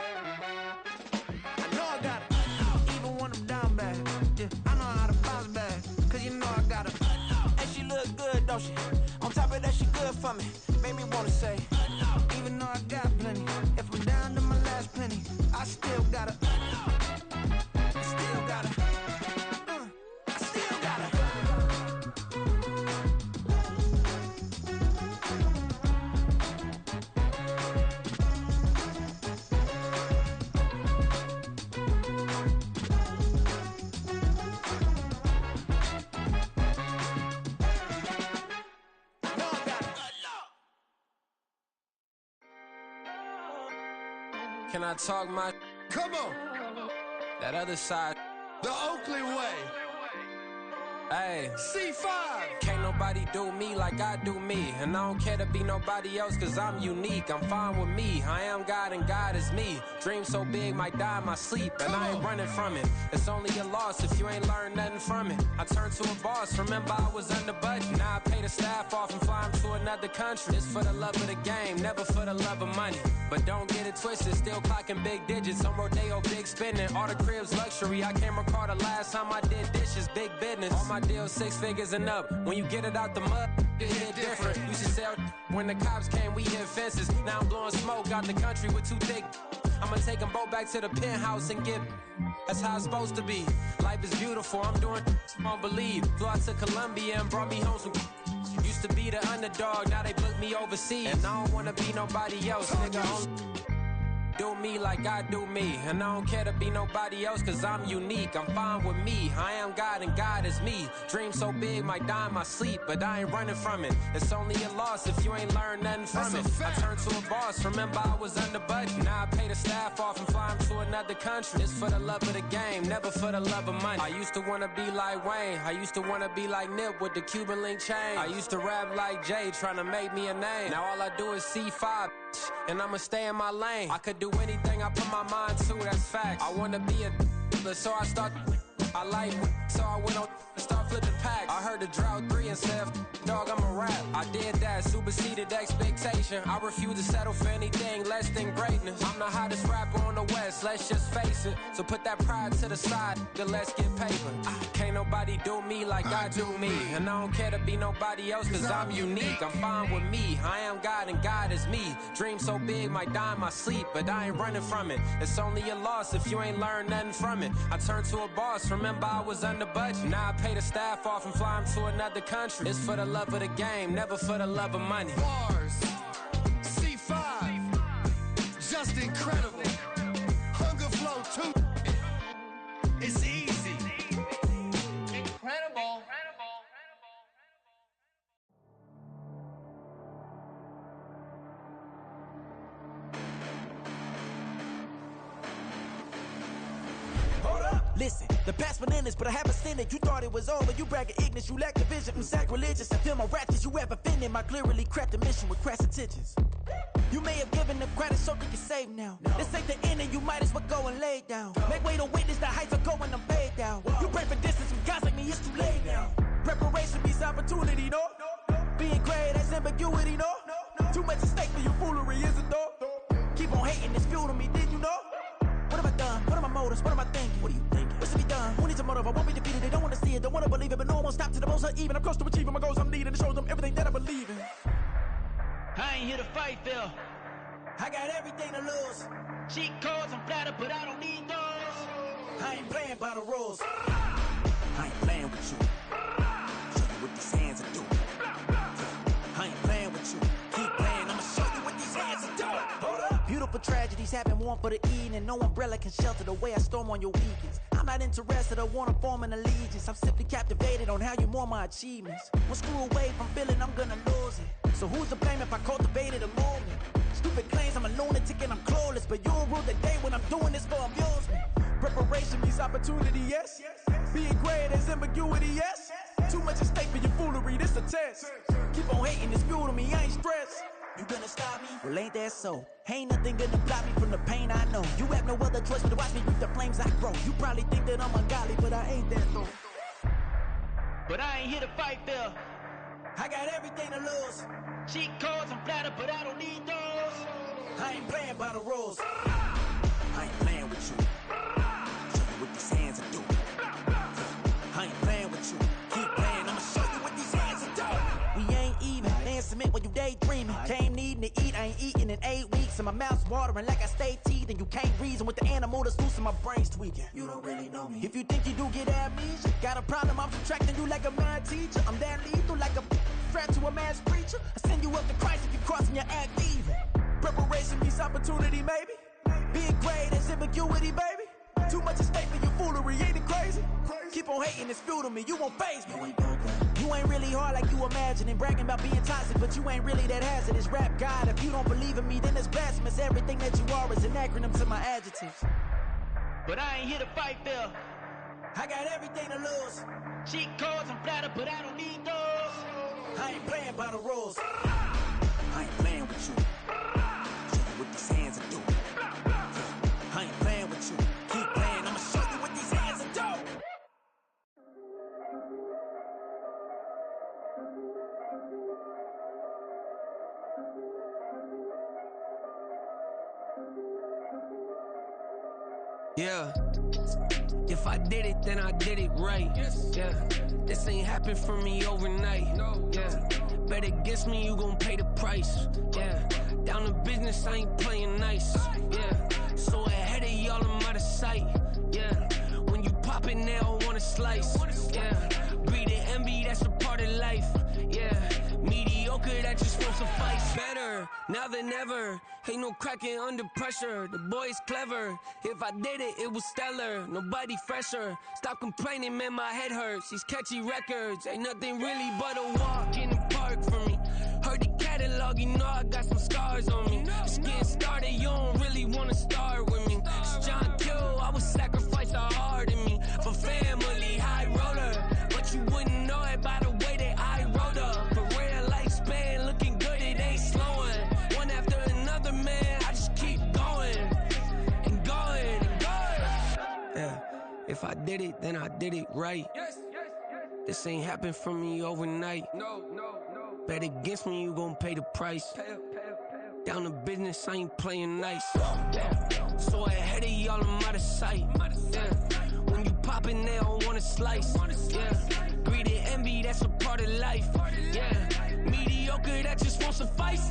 I know I got her. Even when I'm down bad, yeah, I know how to bounce back, cause you know I got her. And she look good, don't she? On top of that, she good for me. Made me wanna say, even though I got plenty, if I'm down to my last penny, I still got her. I still got her. Can I talk my? Come on, That other side. the Oakley way. Hey. C5. Can't nobody do me like I do me. And I don't care to be nobody else cause I'm unique. I'm fine with me. I am God and God is me. Dream so big might die in my sleep. And I ain't running from it. It's only a loss if you ain't learned nothing from it. I turned to a boss, remember I was under budget. Now I pay the staff off and fly them to another country. It's for the love of the game, never for the love of money. But don't get it twisted, still clocking big digits. On Rodeo, big spending, all the cribs luxury. I can't recall the last time I did dishes, big business. All my deals 6 figures and up. When you get it out the mud, it hit different. Used to sell when the cops came, we hit fences. Now I'm blowing smoke out the country with 2 thick. I'ma take them both back to the penthouse and get. That's how it's supposed to be. Life is beautiful, I'm doing I don't believe. Flew out to Colombia and brought me home some. Used to be the underdog, now they book me overseas. And I don't wanna be nobody else, nigga. Do me like I do me. And I don't care to be nobody else, cause I'm unique. I'm fine with me. I am God and God is me. Dream so big, might die in my sleep, but I ain't running from it. It's only a loss if you ain't learned nothing from it. I turned to a boss, remember I was under budget. Now I pay the staff off and fly them to another country. It's for the love of the game, never for the love of money. I used to wanna be like Wayne. I used to wanna be like Nip with the Cuban link chain. I used to rap like Jay, trying to make me a name. Now all I do is C5, and I'ma stay in my lane. I could do anything I put my mind to, that's fact. I wanna be a so I start. I like so I went on and start flipping packs. I heard the drought 3 and said, dog, I'm a rap. I did that, superseded expectation. I refuse to settle for anything less than greatness. I'm the hottest rapper on the West, let's just face it. So put that pride to the side, then let's get paper. Can't nobody do me like I do me. And I don't care to be nobody else, cause I'm unique. I'm fine with me, I am God and God is me. Dream so big, might die in my sleep, but I ain't running from it. It's only a loss if you ain't learned nothing from it. I turned to a boss, remember I was under budget. Now I pay the staff off and fly them to another country. It's for the love of the game, never for the love of money. Bars, C5, just incredible. Hunger Flow 2, it's easy. Incredible. Listen, the past bananas, but I haven't seen it. You thought it was over, you bragging ignorance, you lack the vision. I'm sacrilegious, I feel my wrath you ever offended. My clearly crafted mission with crass intentions. You may have given them credit so they can save now. This ain't the end and you might as well go and lay down. Make way to witness the heights are going, I'm paid down. You pray for distance with guys like me, it's too late now. Preparation means opportunity, no? Being great, that's ambiguity, no? Too much at stake for your foolery, is it though? Keep on hating, it's fuel to me, did you know? What have I done? What are my motives? What am I thinking? What are you thinking? What's to be done? Who needs a motive? I won't be defeated. They don't want to see it, don't want to believe it, but no one won't stop to the most even. I'm close to achieving my goals. I'm needing to show them everything that I believe in. I ain't here to fight, Phil. I got everything to lose. Cheat codes, I'm flattered, but I don't need those. I ain't playing by the rules. I ain't playing with you. Show you what these hands are doing. I ain't playing with you. Keep playing, I'ma show you what these hands are doing. Hold up. Beautiful tragedies happen, one for the eating, and no umbrella can shelter the way I storm on your weekends. I'm not interested, I wanna form an allegiance. I'm simply captivated on how you mourn my achievements. One screw away from feeling I'm gonna lose it. So who's to blame if I cultivated a movement? Stupid claims I'm a lunatic and I'm clueless, but you'll rule the day when I'm doing this for amusement. Preparation means opportunity, yes. Being great is ambiguity, yes. Too much at stake for your foolery, this a test. Keep on hating, it's fuel to me, I ain't stressed. You gonna stop me? Well, ain't that so? Ain't nothing gonna block me from the pain I know. You have no other choice but to watch me reap the flames I grow. You probably think that I'm ungodly, but I ain't that though. But I ain't here to fight, Phil. I got everything to lose. Cheat codes, I'm flattered, but I don't need those. I ain't playing by the rules. I ain't playing with you. Show you what these hands are doing. I ain't playing with you. Keep playing, I'ma show you what these hands are doing. We ain't even. They ain't submit when you daydreaming. Came needing to eat, I ain't eating in 8 weeks. And my mouth's watering like I stay teething. You can't reason with the animal that's loose and my brain's tweaking. You don't really know me. If you think you do get amnesia, got a problem, I'm subtracting you like a mad teacher. I'm that lethal like a threat to a mass preacher. I send you up to Christ if you crossing your act evil. Preparation means opportunity, maybe. Being great is ambiguity, baby. Too much at stake for your foolery, ain't it crazy? Keep on hating, it's fuel to me, you won't faze me. You ain't really hard like you imagine and bragging about being toxic, but you ain't really that hazardous. Rap God, if you don't believe in me, then it's blasphemous. Everything that you are is an acronym to my adjectives. But I ain't here to fight, Phil. I got everything to lose. Cheat codes, I'm flattered, but I don't need those. I ain't playing by the rules. I ain't playing with you. Show you what these hands are doing. I ain't playing with you. Keep playing, I'ma show you what these hands are doing. Yeah. If I did it, then I did it right. Yeah. This ain't happened for me overnight. Yeah. Bet against me, you gon' pay the price. Yeah. Down to business, I ain't playing nice. Yeah. So ahead of y'all, I'm out of sight. Yeah. When you pop it, they don't wanna slice. Yeah. Greed and envy, that's a part of life. Yeah. Mediocre, that just won't suffice. Better now than ever. Ain't no cracking under pressure. The boy's clever. If I did it, it was stellar. Nobody fresher. Stop complaining, man, my head hurts. These catchy records ain't nothing really but a walk in the park for me. Heard the catalog, you know I got some scars on me. Just getting started, you don't really wanna start with me. It's John Kill, I would sacrifice the heart in me for family, high roller. But you wouldn't know it by the way that I wrote up. For real lifespan, looking good, it ain't slowing. One after another, man, I just keep going and going and going. Yeah, if I did it, then I did it right. This ain't happened for me overnight. Bet against me, you gon' pay the price. Down to business, I ain't playing nice. So ahead of y'all, I'm out of sight. Yeah. When you poppin', they don't wanna slice. Yeah. Greed and envy, that's a part of life. Yeah. Mediocre, that just won't suffice.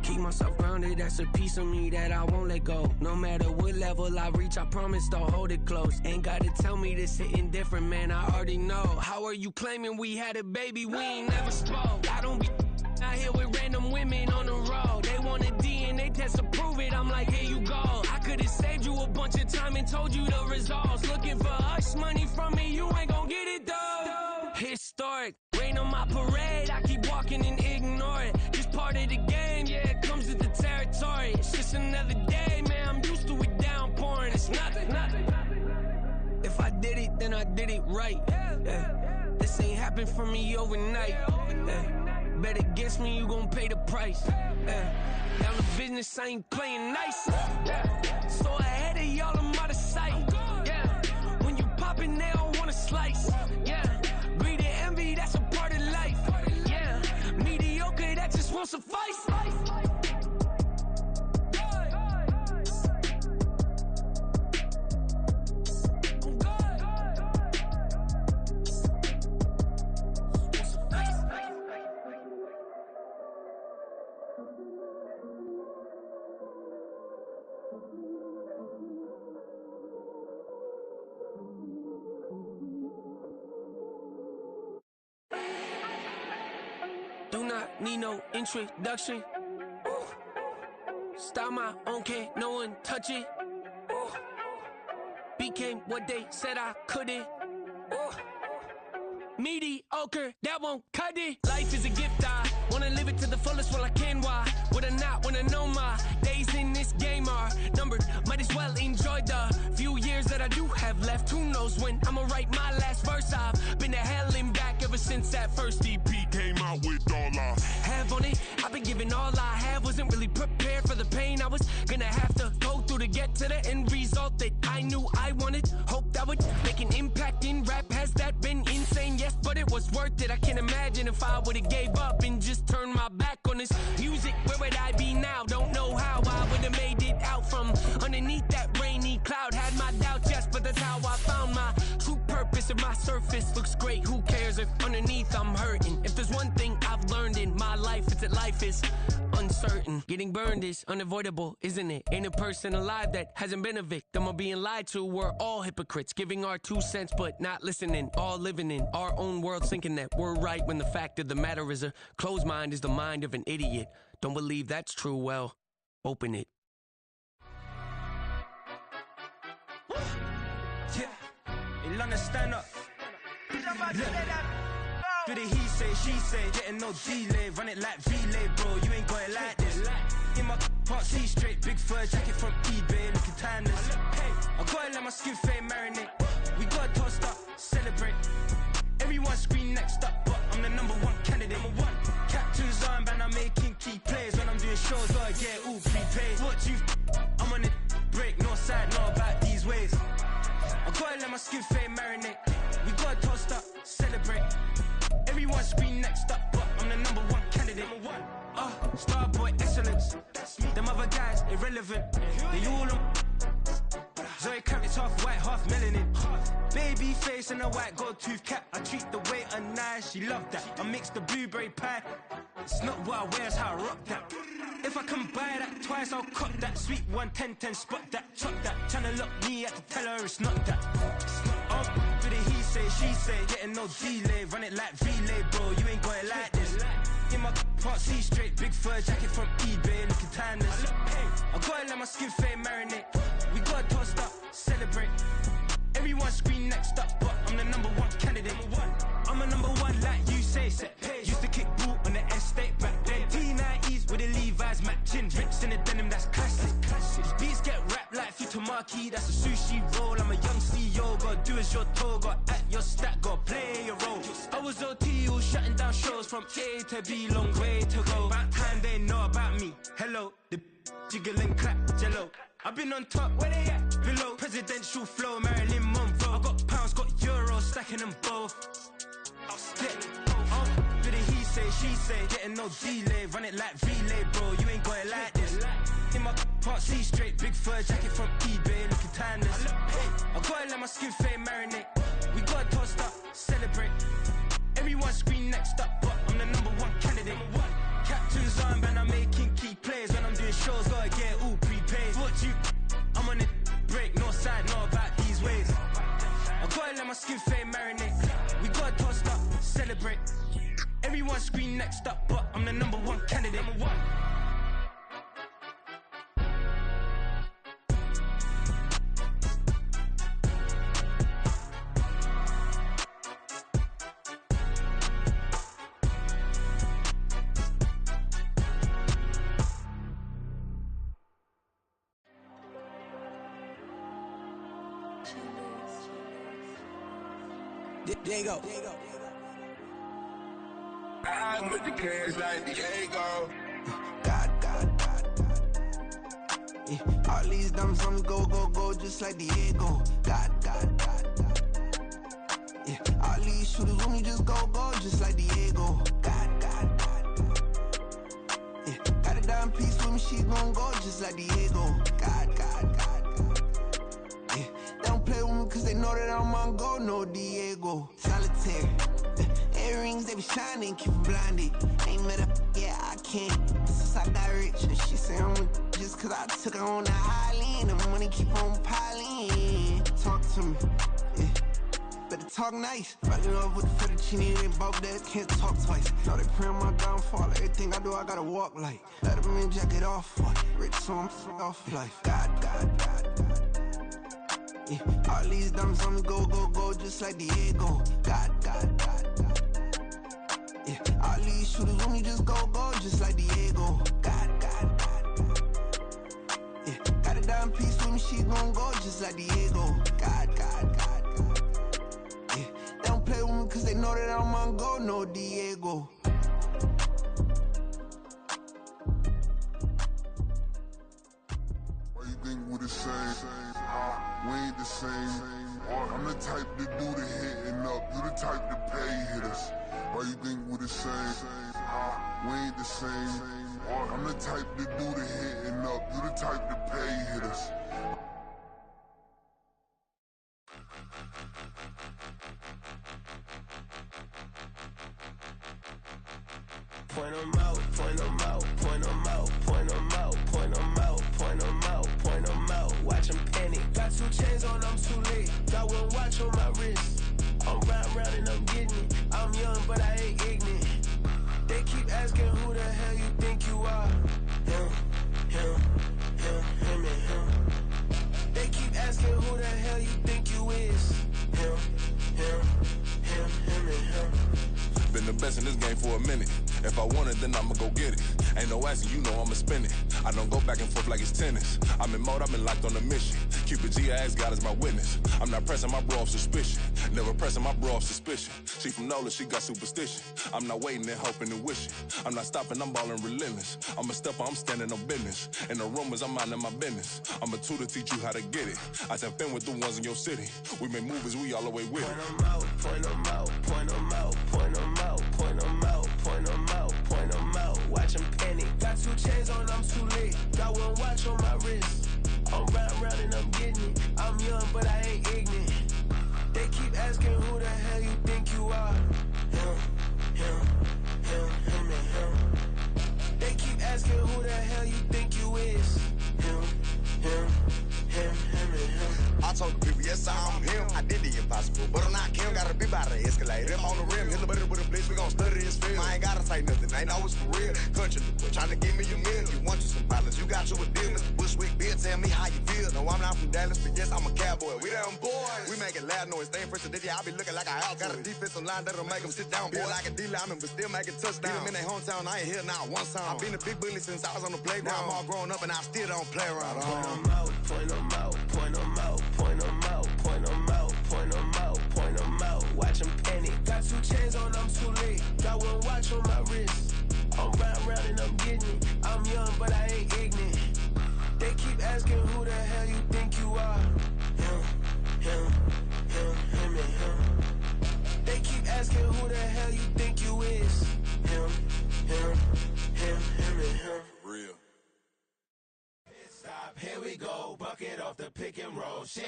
Keep myself grounded, that's a piece of me that I won't let go. No matter what level I reach, I promise to hold it close. Ain't gotta tell me this hitting different, man, I already know. How are you claiming we had a baby, we ain't never spoke? I don't be out here with random women on the road. They want a DNA test to prove it, I'm like, here you go. I could've saved you a bunch of time and told you the results. Looking for hush money from me, you ain't gon' get it though. Historic, rain on my parade, I keep walking and ignore it. Just part of the game, yeah, it comes with the territory. It's just another day, man, I'm used to it downpouring. It's nothing. If I did it, then I did it right. Yeah. This ain't happened for me overnight. Yeah. Bet against me, you gon' pay the price. Yeah. Down to business, I ain't playing nice. Yeah. So ahead of y'all, I'm out of sight. Yeah. When you poppin', they don't wanna slice. Yeah. Greed and envy, that's a part of life. Yeah. Mediocre, that just won't suffice. Do not need no introduction. Ooh. Style my own, can't no one touch it. Ooh. Became what they said I couldn't. Ooh. Mediocre, that won't cut it. Life is a gift, I wanna live it to the fullest while I can. Why would I not wanna know my days in this game are numbered? Might as well enjoy the few years that I do have left. Who knows when I'ma write my last verse? I've been to hell and back ever since that first EP came out with all I have on it. I've been giving all I have, wasn't really prepared for the pain I was gonna have to go through to get to the end result that I knew I wanted. Hope that would make an impact in rap. Has that been insane? Yes, but it was worth it. I can't imagine if I would've gave up and just turned my back on this music. Where would I be now? Don't know how I would've made it out from underneath that rainy cloud. Had my doubts, yes, but that's how I found my true purpose. If my surface looks great, who cares if underneath I'm hurting? If there's one thing I've learned in my life, it's that life is uncertain. Getting burned is unavoidable, isn't it? Ain't a person alive that hasn't been a victim of being lied to. We're all hypocrites, giving our 2 cents but not listening. All living in our own world, thinking that we're right when the fact of the matter is a closed mind is the mind of an idiot. Don't believe that's true? Well, open it. Yeah, in London, stand up. Look. Do the he say, she say, getting no delay. Run it like relay, bro, you ain't got it like this. In my can't see straight, big fur jacket from eBay, looking timeless. I gotta let my skin fade marinate. We gotta toast up, celebrate. Everyone scream next up, but I'm the #1 candidate. Captain's armband, I'm making key plays. When I'm doing shows, gotta get all prepaid. What you I'm on it, break, no side, no about these ways. I gotta let my skin fade marinate. We gotta toast up, celebrate. Everyone scream next up, but I'm the #1 candidate. Starboy excellence. Them other guys irrelevant. They all on Zoe Kravitz. half white, half melanin. Baby face and a white gold tooth cap. I treat the waiter nice, she loved that. I mix the blueberry pie. It's not what I wear, it's how I rock that. If I can buy that twice, I'll cut that. Sweet 110, spot that, chop that. Tryna lock me, I have to tell her it's not that. For the he say, she say, getting no delay. Run it like relay, bro, you ain't got it like this. In my part C straight, big fur jacket from eBay, looking timeless. I gotta let my skin fade marinate. We gotta toast up, celebrate. Everyone scream next up, but I'm the #1 candidate. I'm a #1 like you say, set page. Used to kick boot on the estate back then. T90s with the Levi's matching. Rips in the denim, that's classic. These beats get wrapped like Futamaki, that's a sushi roll. I'm a young CEO, gotta do as you're told. Gotta act your stat, gotta play your role. I was OT, all shutting down shows from A to B, long way to go. About time they know about me. Hello, the jiggle and clap, jello. I've been on top, where they at? Below, presidential flow, Marilyn Monroe. I got pounds, got euros, stacking them both. For the he say, she say, getting no delay. Run it like relay, bro, you ain't got it like this. In my part C straight, big fur jacket from eBay, looking timeless. I gotta let my skin fade marinate. We gotta toast up, celebrate. Everyone scream next up, but I'm the #1 candidate. Captain's armband, I'm making key plays. When I'm doing shows, gotta get it all prepaid. What you, I'm on it, break, no side, know about these ways. I gotta let my skin fade marinate. We gotta toast up, celebrate. Everyone scream next up, but I'm the #1 candidate. Diego. I'm with the cash like Diego. God. Yeah. All these diamonds on me go, just like Diego. God. Yeah. All these shooters on me just go, just like Diego. God. Yeah. Got a dime piece with me, she gon' go just like Diego. God. Yeah. They don't play with me cause they know that I'm on go, no Diego. Solitaire. Earrings, they be shining, keep them blinded. Ain't met up, yeah, I can't. Since I got rich, and she say I'm just cause I took her on the island. The money keep on piling. Talk to me, yeah. Better talk nice. Fell in love with the fettuccine, they both dead, can't talk twice. Now they pray on my downfall, everything I do, I gotta walk like. Let them in, jacket off, rich, so I'm off life. God. Yeah. All these diamonds on me go, just like Diego. God. Yeah. All these shooters on me just go, just like Diego. God. Yeah. Got a dime piece with me, she gon' go just like Diego. God. Yeah. They don't play with me cause they know that I'm on go, no Diego. Why you think we the same? We ain't the same. I'm the type to do the hitting up, you the type to pay hitters. Why you think we the same? We ain't the same. I'm the type to do the hitting up, you the type to pay hitters. Point 'em out, point 'em out, point 'em out, point 'em out, point 'em out, point 'em out, point 'em out. Watch 'em panic. Got 2 chains on, I'm too late. Got 1 watch on my wrist. I'm round and I'm getting it. I'm young, but I ain't ignorant. They keep asking who the hell you think you are. Him and him. They keep asking who the hell you think you is. Him and him. Been the best in this game for a minute. If I want it, then I'ma go get it. Ain't no asking, you know I'ma spend it. I don't go back and forth like it's tennis. I'm in mode, I've been locked on a mission. Cupid G, I ask God as my witness. I'm not pressing my bro off suspicion. Never pressing my bro off suspicion. She from NOLA, she got superstition. I'm not waiting and hoping and wishing. I'm not stopping, I'm balling relentless. I'm a stepper, I'm standing on business. In the rumors, I'm minding my business. I'm a tutor, teach you how to get it. I said, fin with the ones in your city. We make movies, we all the way with it. Point 'em out, point 'em out, point 'em out, point 'em out, point 'em out, point 'em out, point 'em out. Watch 'em panic. Got 2 chains on, I'm too late. Got 1 watch on my wrist. I'm round and I'm getting it. I'm young, but I ain't ignorant. They keep asking who the hell you think you are. Him, and him. They keep asking who the hell you think you is. Him, and him. I told the people, yes, I'm him. I did the impossible, but I'm not Kim. Gotta be by the escalator. Him on the rim, hit the butter with a blitz. We gon' study this film. I ain't gotta say nothing. Ain't know it's for real. Country, trying to give me a meal. You want you some violence, you got you a deal. Mr. Bushwick, Bill, tell me how you feel. No, I'm not from Dallas, but yes, I'm a cowboy. We them boys. We make it loud noise. Staying fresh to this, I be looking like a house. Got a defensive line that'll make them sit down. Feel like a D-lineman, but still make it touchdown. Beat them in their hometown, I ain't here now one time. I've been a big bully since I was on the playground. Now I'm all grown up and I still don't play around. Point them out, point them out, point them out, point them out, point them out, point them out, point them out. Watch them panic. Got 2 chains on, I'm too late. Got 1 watch on my wrist. I'm round and I'm getting it. I'm young, but I ain't ignorant. They keep asking who the hell you think you are. Him, and him. They keep asking who the hell you think you is. Him, and him. Real. Stop, here we go, bucket off the pick and roll. Shit,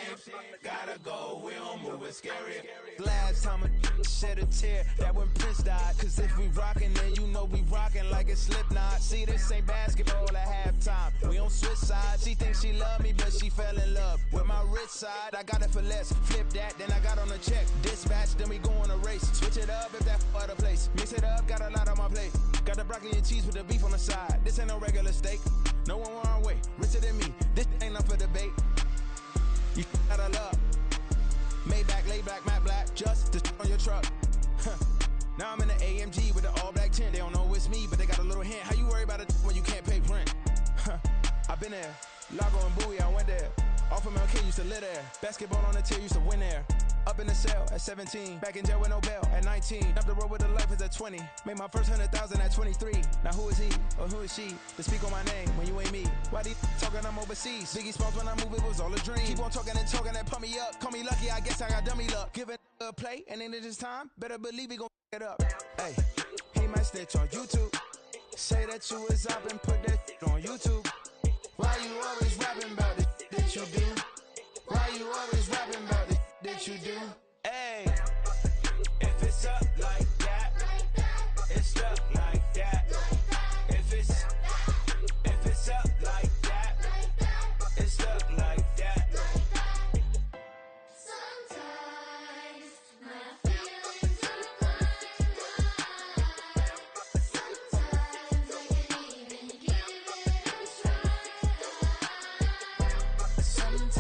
gotta go, we don't move, it's scary. Last time a shed a tear, that when Prince died. Cause if we rockin', then you know we rockin' like it's Slipknot. See, this ain't basketball at halftime. We on switch sides. She thinks she love me, but she fell in love with my rich side. I got it for less, flip that, then I got on a check. Dispatch, then we go on a race. Switch it up if that other place. Mix it up, got a lot on my plate. Got the broccoli and cheese with the beef on the side. This ain't no regular steak. No one wrong way, richer than me. This ain't up for debate. You got a love. Maybach, lay back, matte black, just to on your truck. Now I'm in the AMG with the all black tint. They don't know it's me, but they got a little hint. How you worry about it when you can't pay rent? I've been there. Lago and Bowie, I went there. Off of MLK, used to live there. Basketball on the tier, used to win there. Up in the cell at 17. Back in jail with no bail at 19. Up the road with the life is at 20. Made my first 100,000 at 23. Now who is he or who is she to speak on my name when you ain't me? Why they talking I'm overseas? Biggie Smalls when I move, it was all a dream. Keep on talking and pump me up. Call me lucky, I guess I got dummy luck. Give it a play and then it's time. Better believe he gon' it up. Hey, he might snitch on YouTube. Say that you was up and put that on YouTube. Why you always rapping about it that you do? Why you always rapping about it that you do? Hey, if it's up like that, it's up like that. If it's up like that, it's up like that. Sometimes my feelings are blind. Sometimes I can't even give it a try. Sometimes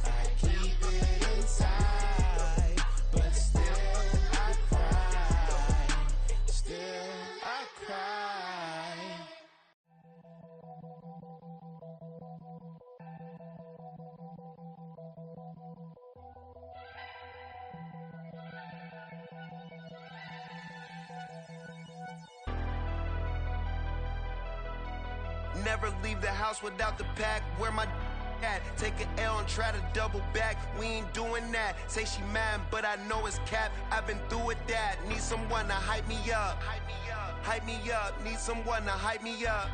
I keep it inside, but still I cry. Still I cry. Never leave the house without the pack. Where my at? Take an L and try to double back. We ain't doing that. Say she mad, but I know it's cap. I've been through with that. Need someone to hype me up. Hype me up. Need someone to hype me up.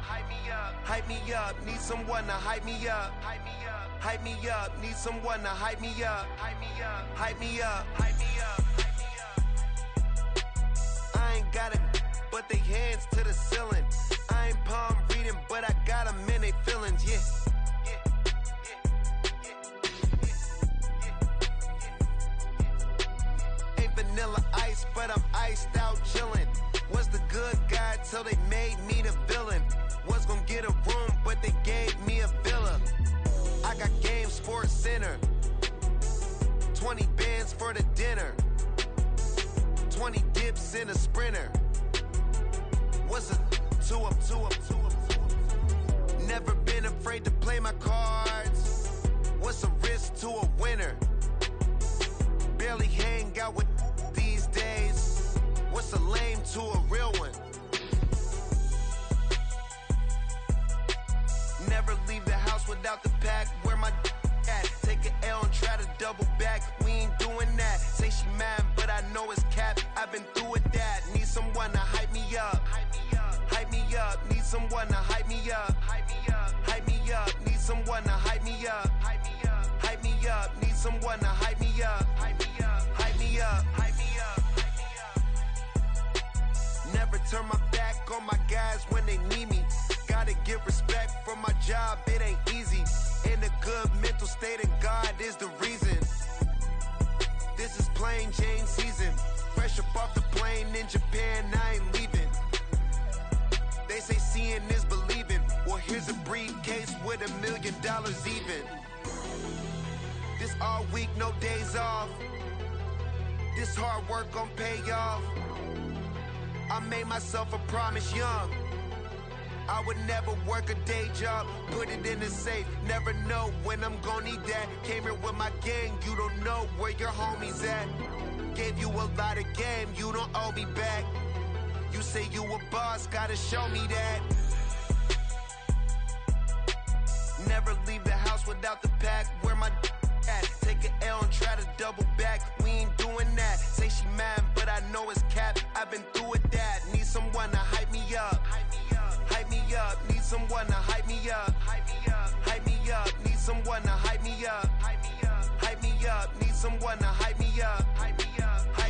Hype me up. Need someone to hype me up. Hype me up. Need someone to hype me up. Hype me up. I ain't got it, but they hands to the ceiling. I ain't palm reading, but I got them in they feelings, yeah. Ain't vanilla ice, but I'm iced out chillin'. Was the good guy till they made me the villain. Was gonna get a room, but they gave me a villa. I got Game Sports Center. 20 bands for the dinner. 20 dips in a sprinter. What's a two up? Never been afraid to play my cards. What's a risk to a winner? Barely hang out with these days. What's a lame to a real one? Never leave the house without the pack. Where my at? Take an L and try to double back. We ain't doing that. Say she mad, but I know it's cap. I've been through with that. Need someone to hype me up. Hype me up. Need someone to hype me up. Hype me up. Need someone chain season. Fresh up off the plane in Japan, I ain't leaving. They say seeing is believing. Well, here's a briefcase with $1 million even. This all week, no days off. This hard work gon' pay off. I made myself a promise young. I would never work a day job, put it in the safe. Never know when I'm gon' need that. Came here with my gang, you don't know where your homies at. Gave you a lot of game, you don't owe me back. You say you a boss, gotta show me that. Never leave the house without the pack. Where my at? Take an L and try to double back. We ain't doing that. Say she mad, but I know it's cap. I've been through with that. Need someone to hype me up. Hype me up. Need someone to hype me up. Hype me up. Need someone to hype me up. Hype me up. Need someone to hype me up. Hype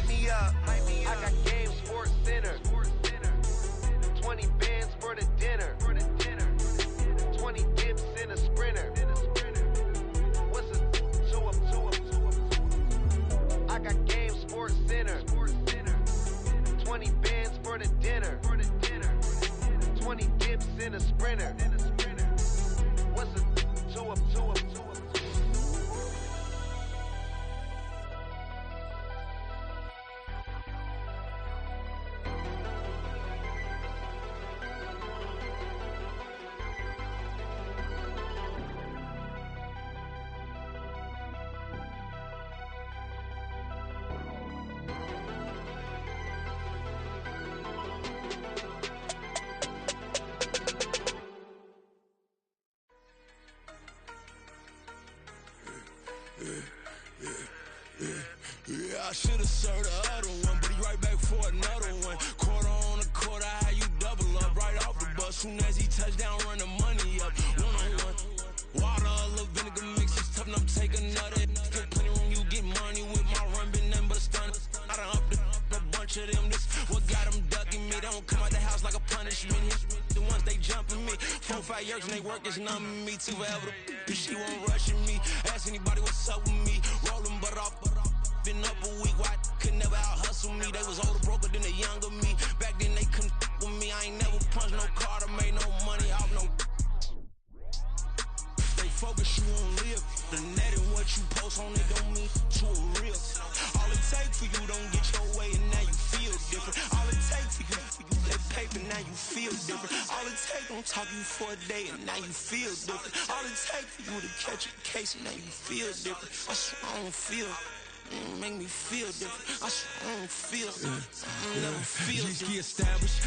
me up. I got Game Sports Center. 20 bands for the dinner. 20 dips in a sprinter. What's a 2 up? I got Game Sports Center. 20 bands for the dinner. 20 dips in a sprinter. What's a 2 up? Yeah, I should've served the other one, but he right back for another one. Quarter on a quarter, how you double up right off the bus. Soon as he touch down, run the money up. One-on-one. Water, a little vinegar mix, it's tough enough to take another. Still plenty room, you get money with my run, been nothing but a stun. I done up a bunch of them, this what got them ducking me. They don't come out the house like a punishment. The ones they jumping me. 4-5 years and they work is numbing me. Too forever, she won't rushing me. Ask anybody what's up with me. Rolling butt off. Been up a week, why could never out hustle me? They was older, broker than the younger me. Back then they couldn't with me. I ain't never punched no card or made no money off no. They focus you on live. The net and what you post on it don't mean to a real. All it takes for you don't get your way and now you feel different. All it takes for you that paper now you feel different. All it takes don't talk you for a day and now you feel different. All it takes for you to catch a case and now you feel different. I swear I don't feel. Make me feel different. I swear I don't feel. Never feel different. Get established.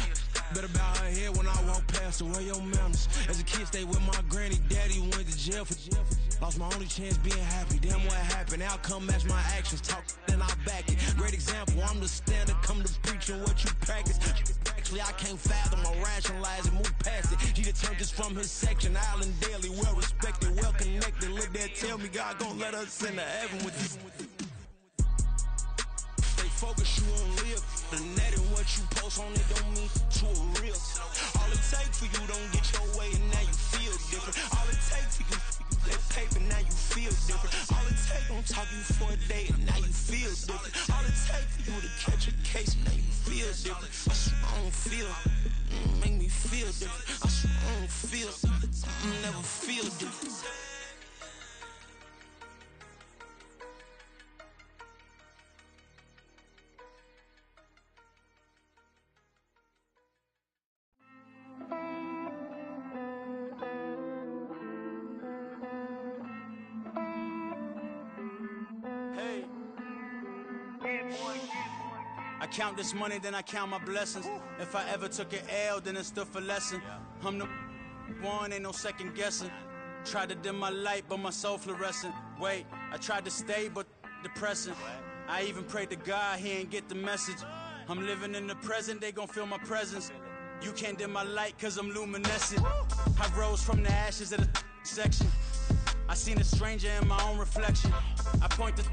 Better bow her head when I walk past her. Where your manners? As a kid, stayed with my granny. Daddy went to jail for lost my only chance being happy. Damn, what happened? Outcome match my actions. Talk, then I back it. Great example. I'm the standard. Come to preaching what you practice. Actually, I can't fathom or rationalize and move past it. He turned this from his section. Island Daily, well respected, well connected. Look there, tell me God gon' let us into heaven with this. Focus you on live. The net and what you post on it don't mean to a real. All it takes for you don't get your way and now you feel different. All it takes for you that paper now you feel different. All it takes don't talk you for a day and now you feel different. All it takes for you to catch a case and now you feel different. I swear I don't feel. Make me feel different. I swear I don't feel. Never feel different. I count this money, then I count my blessings. If I ever took an L, then it stood for lesson. I'm the one, ain't no second guessing. Tried to dim my light, but my soul fluorescent. Wait, I tried to stay, but depressing. I even prayed to God, he ain't get the message. I'm living in the present, they gon' feel my presence. You can't dim my light, cause I'm luminescent. I rose from the ashes of the section. I seen a stranger in my own reflection. I point the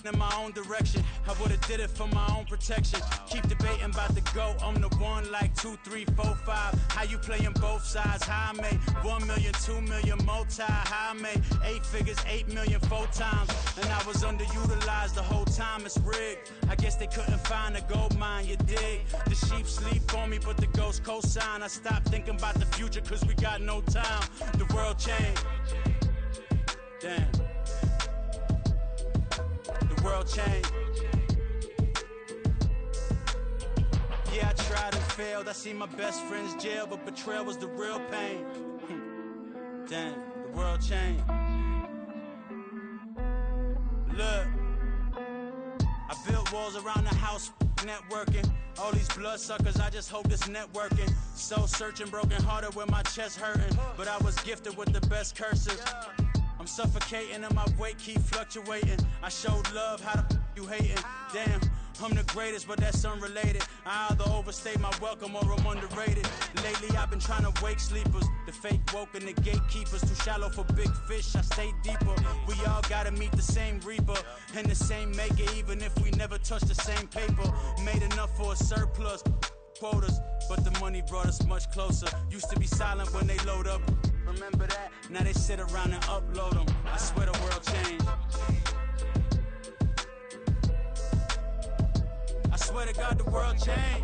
in my own direction. I would've did it for my own protection. Keep debating about the GOAT. I'm the one like 2, 3, 4, 5. How you playing both sides? How I made 1 million, 2 million, multi. How I made 8 figures, 8 million, 4 times. And I was underutilized the whole time. It's rigged. I guess they couldn't find a gold mine, you dig? The sheep sleep on me, but the ghost cosign. I stopped thinking about the future cause we got no time. The world changed. Damn. The world changed. Yeah, I tried and failed. I seen my best friends jail, but betrayal was the real pain. Damn, the world changed. Look, I built walls around the house, networking. All these bloodsuckers, I just hope this networking. Soul searching, broken hearted with my chest hurting. But I was gifted with the best cursive. I'm suffocating and my weight keep fluctuating. I showed love, how the you hating? Damn, I'm the greatest, but that's unrelated. I either overstay my welcome or I'm underrated. Lately I've been trying to wake sleepers. The fake woke and the gatekeepers. Too shallow for big fish, I stay deeper. We all gotta meet the same reaper and the same maker, even if we never touch the same paper. Made enough for a surplus quotas, but the money brought us much closer. Used to be silent when they load up. Remember that? Now they sit around and upload them. I swear the world changed. I swear to God the world changed.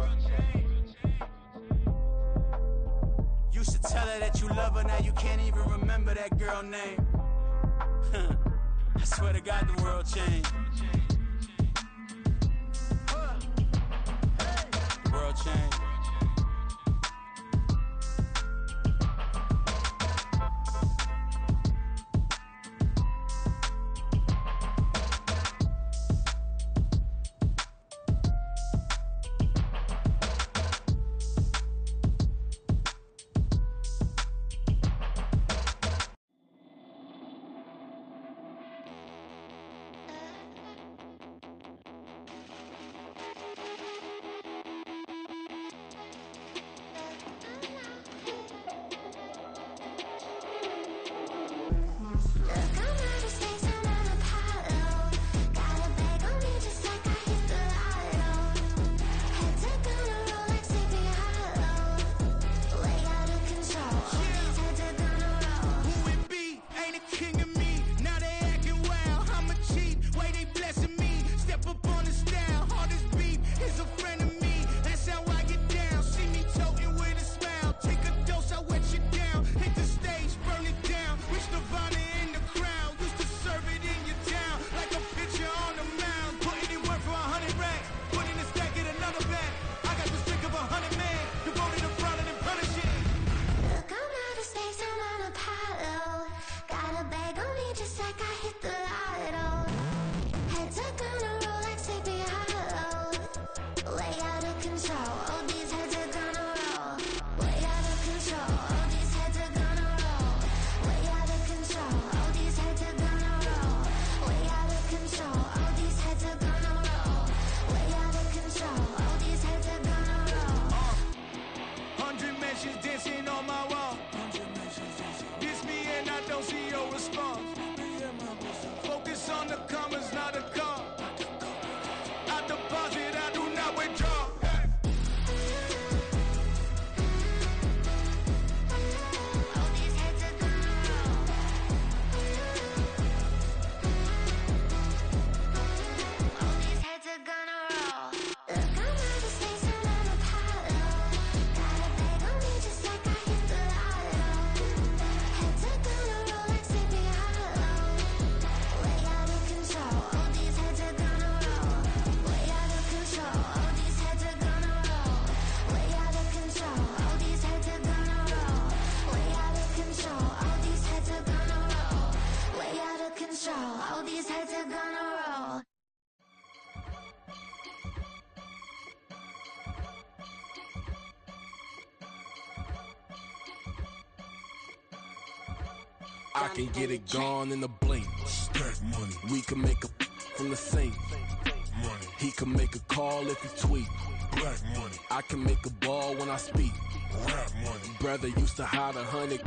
Used to tell her that you love her, now you can't even remember that girl name. I swear to God the world changed. The world changed. I can get it gone in a blink. Stack money. We can make a from the sink. Money. He can make a call if he tweet. Black money. I can make a ball when I speak. Rap money. Brother used to hide 100.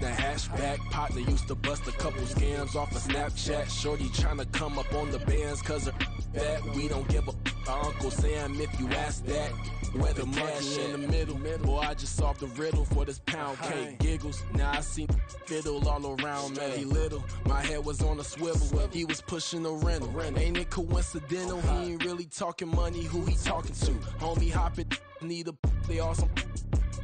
The hatchback partner used to bust a couple scams off of Snapchat. Shorty tryna come up on the bands cause of that. We don't give a Uncle Sam if you ask that. Where the money in the middle. Boy, I just solved the riddle for this pound cake. Giggles, now I see fiddle all around me. He little, my head was on a swivel. He was pushing a rental. Ain't it coincidental? He ain't really talking money, who he talking to? Homie hopping, need a they awesome.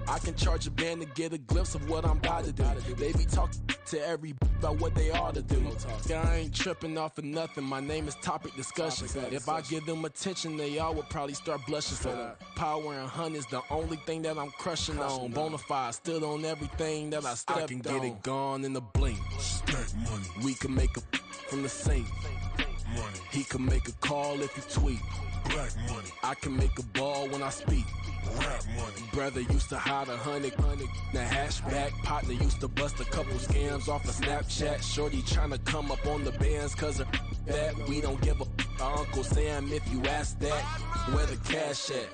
I can charge a band to get a glimpse of what I'm about to do. They be talking to every about what they ought to do. Yeah, I ain't tripping off of nothing. My name is Topic Discussion. If I give them attention, they all would probably start blushing. So power and hunt is the only thing that I'm crushing on. Bonafide, stood on everything that I stepped on. I can get it gone in a blink. Stack money. We can make a from the sink. Money. He can make a call if you tweet. Black money. I can make a ball when I speak. Rap money. Brother used to hide 100. The hatchback partner used to bust a couple scams off of Snapchat. Shorty tryna come up on the bands cause of that. We don't give a Uncle Sam if you ask that. Where the cash at?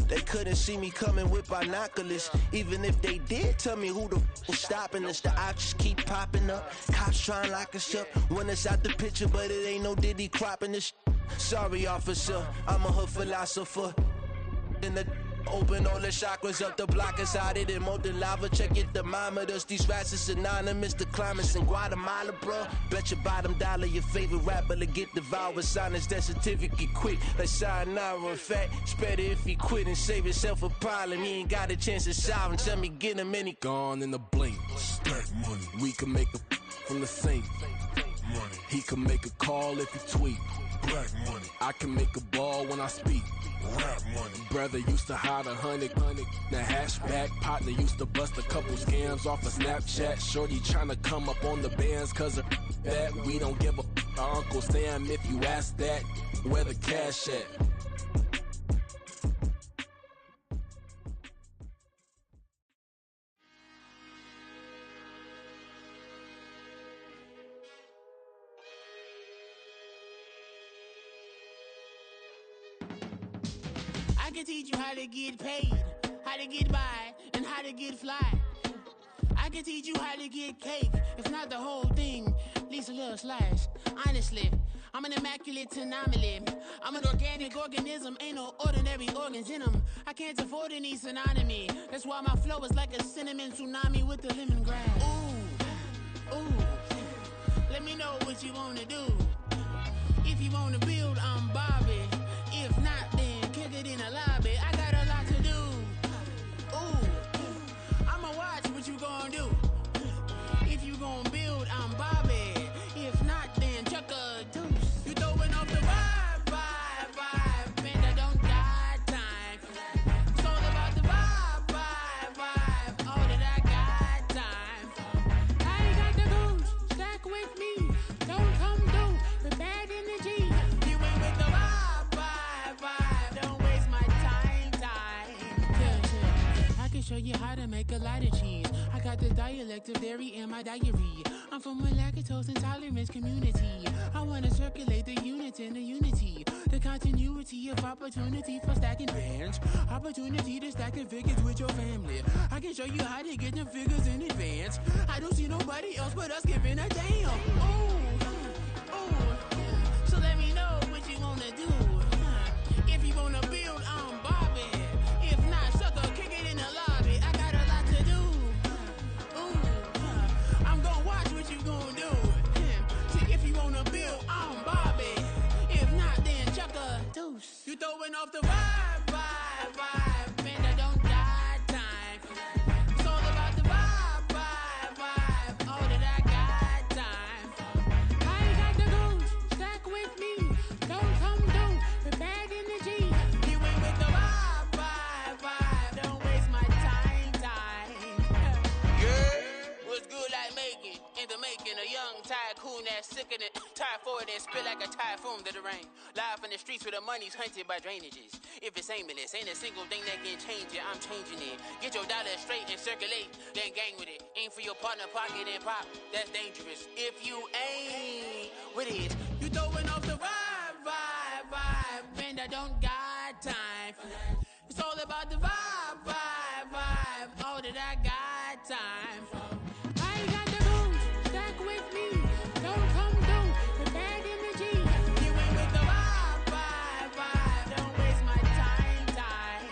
They couldn't see me coming with binoculars. Even if they did, tell me who the was stopping us. The options keep popping up. Cops trying to lock us up. When it's out the picture, but it ain't no Diddy cropping this. Sorry, officer, I'm a hood philosopher. In the open all the chakras up, the block is out it and molten lava. Check your thermometers, these rats is synonymous. The climates in Guatemala, bro. Bet your bottom dollar your favorite rapper to get devoured. Sign his death certificate quick, like sayonara. In fact, it's better if he quit and save himself a problem. He ain't got a chance to solve him. Tell me, get him any gone in the blink. Stack money. We can make a from the sink. Money. He can make a call if you tweet. Black money. I can make a ball when I speak. Rap money. Brother used to hide 100. The hatchback partner used to bust a couple scams off of Snapchat. Shorty tryna come up on the bands cause of that. We don't give a Uncle Sam if you ask that. Where the cash at? I can teach you how to get paid, how to get by, and how to get fly. I can teach you how to get cake, if not the whole thing, at least a little slice. Honestly, I'm an immaculate anomaly. I'm an organic organism, ain't no ordinary organs in them. I can't afford any synonymy. That's why my flow is like a cinnamon tsunami with the lemongrass. Ooh, ooh, let me know what you wanna do. If you wanna build, I'm Bobby. If not, then kick it in the lobby. I got a lot to do. Ooh, I'ma watch what you gonna do. If you gonna build, I'm Bobby. If not, then chuck a deuce. You throwing off the vibe, man, I don't got time. It's all about the vibe, all that I got time. I ain't got the goose, stack with me. Don't come through with bad energy. You ain't with the vibe, don't waste my time. Yeah, I can show you how to make a lot of cheese. I got the dialect of dairy in my diary. I'm from a lactose intolerance community. I wanna circulate the units and the unity. The continuity of opportunity for stacking bands. Opportunity to stack the figures with your family. I can show you how to get the figures in advance. I don't see nobody else but us giving a damn. Ooh, so let me know what you wanna do. If you wanna build, I'm Bobby. If not, sucker, kick it in the lobby. I got a lot to do. Ooh, I'm gonna watch what you gonna do. See, if you wanna build, I'm Bobby. If not, then chuck a deuce. You throwing off the vibe, man, I don't got time. It's all about the vibe, all that I got time. I ain't got the goose, stack with me. Don't come through with bad energy. You ain't with the vibe, don't waste my time. Yeah, what's good like making? In the making, a young tycoon that's sick in it. Tire forward and spit like a typhoon to the rain. Live in the streets where the money's hunted by drainages. If it's aimless, ain't a single thing that can change it. I'm changing it. Get your dollar straight and circulate, then gang with it. Aim for your partner, pocket and pop. That's dangerous. If you ain't with it, you throwing off the vibe, man, I don't got time. It's all about the vibe, vibe, vibe. All that I got time. I ain't got the rules, stack with me. Don't come through with bad energy. You ain't with the vibe, vibe, vibe. Don't waste my time, time.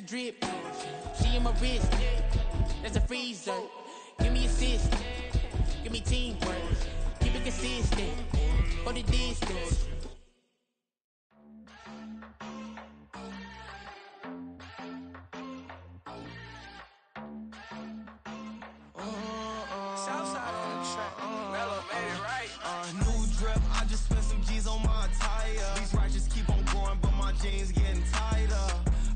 Drip, she in my wrist, that's a freezer. Give me assist, give me teamwork, keep it consistent, for the distance. Southside on the track, Mellow made it right. New drip, I just spent some G's on my attire. These righteous keep on going, but my jeans getting tighter.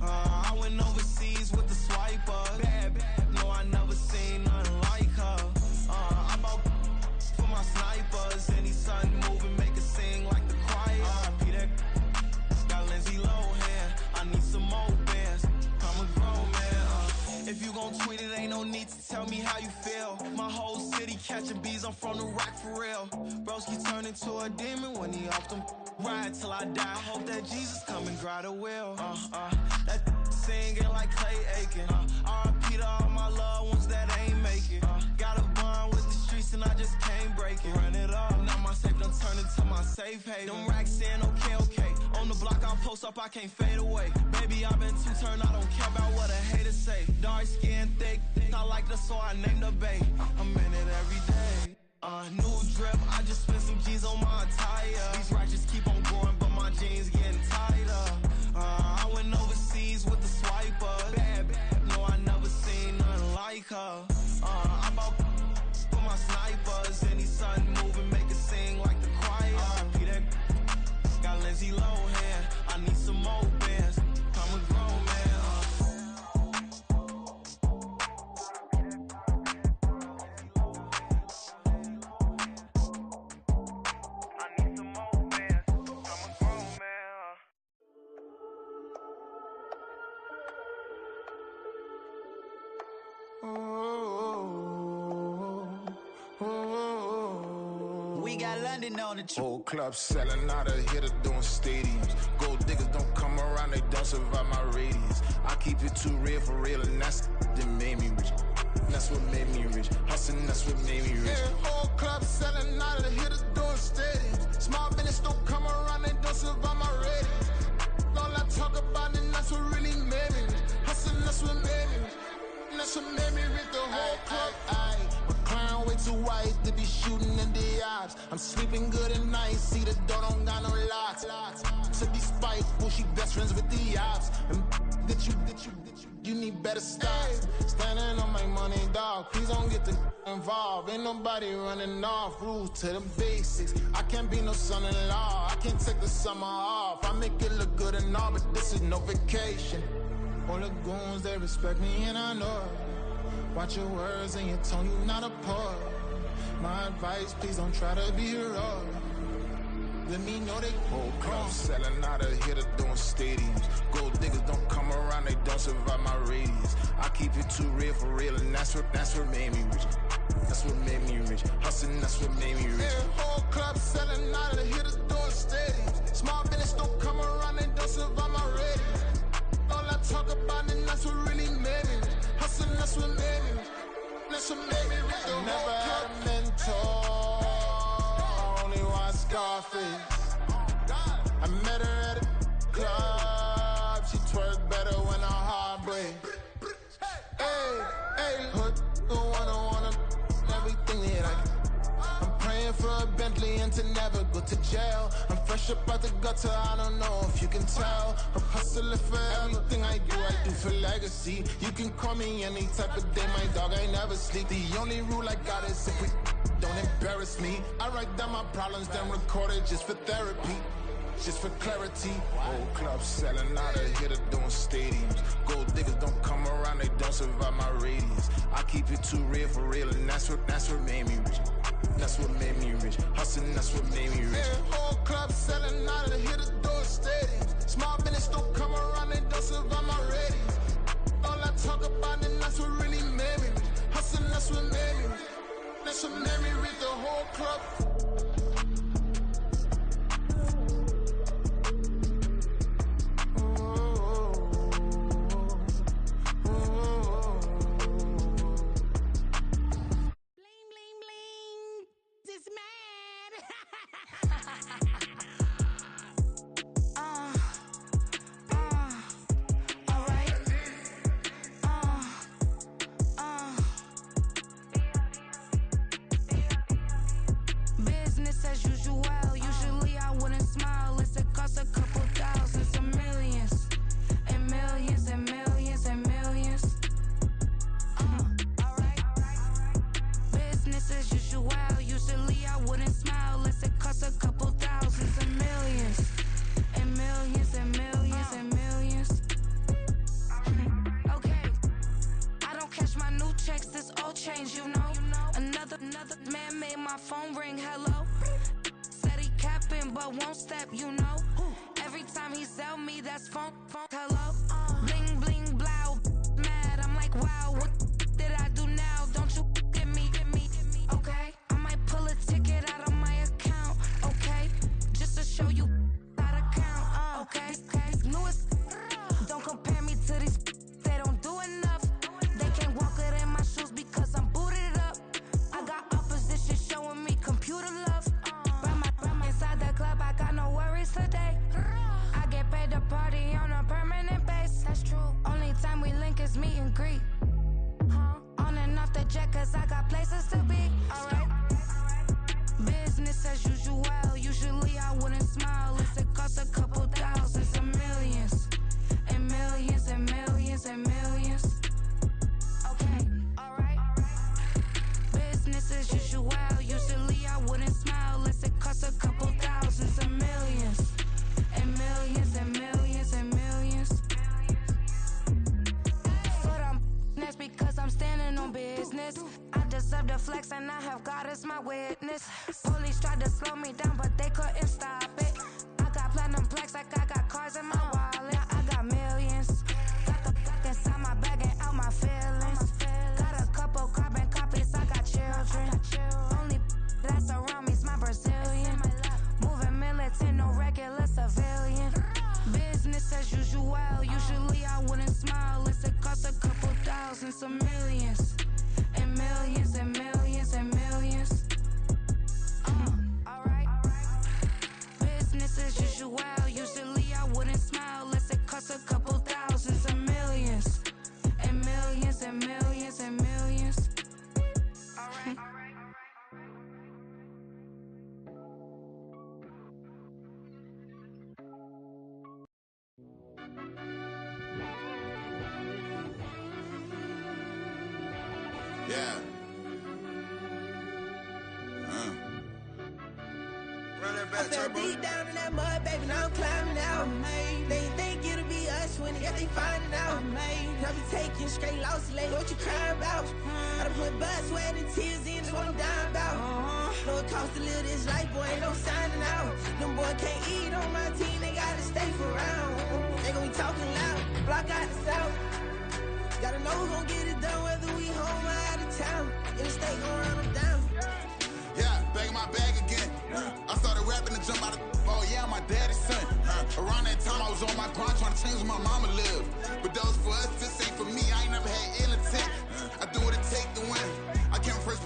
I went overseas with the swiper. Bad, bad, no, I never seen nothing like her. I bought for my snipers. Any sun moving, make it sing like the choir. Peter got Lindsay Lohan. I need some more bands. I'm a grown man. If you gon' tweet it, ain't no need to tell me how you feel. My whole city catching bees, I'm from the rock for real. Broski turn into a demon when he off them. Ride till I die. I hope that Jesus come and grab the wheel. That singing like Clay Aiken. R.I.P. to all my loved ones that ain't make it. Got a bond with the streets and I just can't break it. Run it up, now my safe done turn into my safe haven. Them racks in, okay. On the block I post up, I can't fade away. Baby, I've been too turned, I don't care about what a hater say. Dark skin, thick, I like the so I named the bae. I'm in it every day. New drip, I just spent some G's on my attire. These righteous keep on going, but my jeans getting tighter. I went overseas with the swiper. Bad, bad, no, I never seen nothing like her. I bought for my snipers. Any sun moving, make it sing like the choir. Peter got Lindsay Lohan. I need some more bands. I'm a grown man. We got London on the Whole club selling out of hitter doing stadiums. Gold diggers don't come around, they don't survive my radius. I keep it too real for real, and that's that made me rich. That's what made me rich. Hustling, that's what made me rich. Yeah, whole club selling out of hitters doing stadiums. Small business don't come around, they don't survive my radius. All I talk about, and that's what really made me rich. Hustling, that's what made me rich. And that's what made me rich. The whole club. My clown way too white to be shooting in the eyes. I'm sleeping good at night, see the door don't got no locks. To be spiteful, she best friends with the ops. And you need better stop. Standing on my money, dog. Please don't get the involved. Ain't nobody running off. Rules to the basics. I can't be no son-in-law. I can't take the summer off. I make it look good and all, but this is no vacation. All the goons, they respect me and I know it. Watch your words and your tone, you not a poet. My advice, please don't try to be heroic. Let me know they whole club selling out of hitter doing stadiums. Gold diggers don't come around, they don't survive my radius. I keep it too real for real, and that's what made me rich. That's what made me rich. Hustling, that's what made me rich. Yeah, whole club selling out of hitters That's what made me rich. I never had a mentor. Only one Scarface. I met her at a club. She twerk better when her heart breaks. Hey, hood, the wanna everything that I get. I'm praying for a Bentley and to never go to jail. I'm fresh up out the gutter, I don't know if you can tell. I'm hustling for everything I do for legacy. You can call me any type of day, my dog, I never sleep. The only rule I got is if we don't embarrass me. I write down my problems, then record it just for therapy. Just for clarity, old clubs selling out of here to doing stadiums. Gold diggers don't come around, they don't survive my radius. I keep it too real for real, and that's what made me rich. That's what made me rich. Hustling, that's what made me rich. Yeah, old clubs selling out of here to doing stadiums. Small business don't come around, they don't survive my radius. All I talk about, and that's what really made me rich. Hustling, that's what made me rich. That's what made me rich. The whole club. Yeah. I fell deep down in that mud, baby, now I'm climbing out. They think it'll be us when they finding out. I be taking straight losses, like what you crying about? I done put blood, sweat, and tears in, that's what I'm dying about. Know it costs to live this life, boy, ain't no signing out. Them boy can't eat on my team, they gotta stay for round. They gon' be talking loud, block out the south. Gotta know who gon' get it done, whether we home or out of town. In the state gon' run them down. Yeah, back in my bag again. I started rapping to jump out of oh yeah, my daddy's son. Around that time I was on my grind trying to change where my mama lived. But that was for us, this ain't for me, I ain't never had ill intent. I do what it take to win.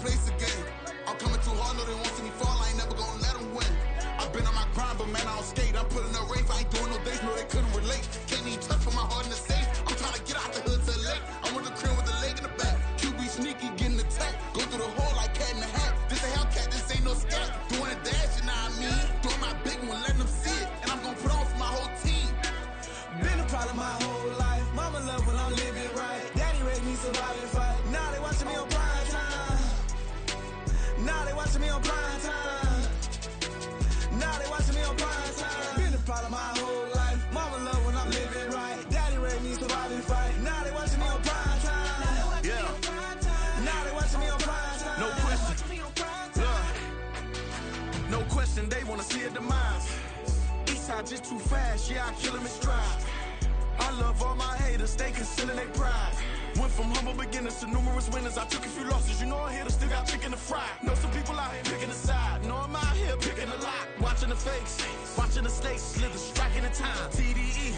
place again. I'm coming too hard, no they won't see me fall, I ain't never gonna let them win. I've been on my grind, but man, I don't skate. I'm pulling a race, I ain't doing no days, no they couldn't relate. Can't even touch for my heart in the safe. I'm trying to get out the hood to the lake. I'm with the crib with the leg in the back. QB sneaky, getting attacked. Go through the hole like cat in the hat. This a Hellcat, this ain't no scat. Doing a dash, you know what I mean? Doing my big one, letting them see it. And I'm gonna put on for my whole team. Been a problem my whole life. Mama love when I'm living right. Daddy raised me survive and fight. Now they watching me on prime time. Now they watching me on prime time. Now they watching me on prime time. Been a problem my whole life. Mama love when I'm living right. Daddy raised me survive and fight. Now they watching me on prime time. Yeah. Now they watching me on prime time. No question. No question, they wanna see a demise. Eastside just too fast, yeah, I kill them in stride. I love all my haters, they concealing their pride. Went from humble beginners to numerous winners. I took a few losses, you know I'm here to still got chicken to fry. Know some people out here picking a side, know I'm out here picking a lot. Watching the fakes, watching the stakes, slither, striking the time. TDE,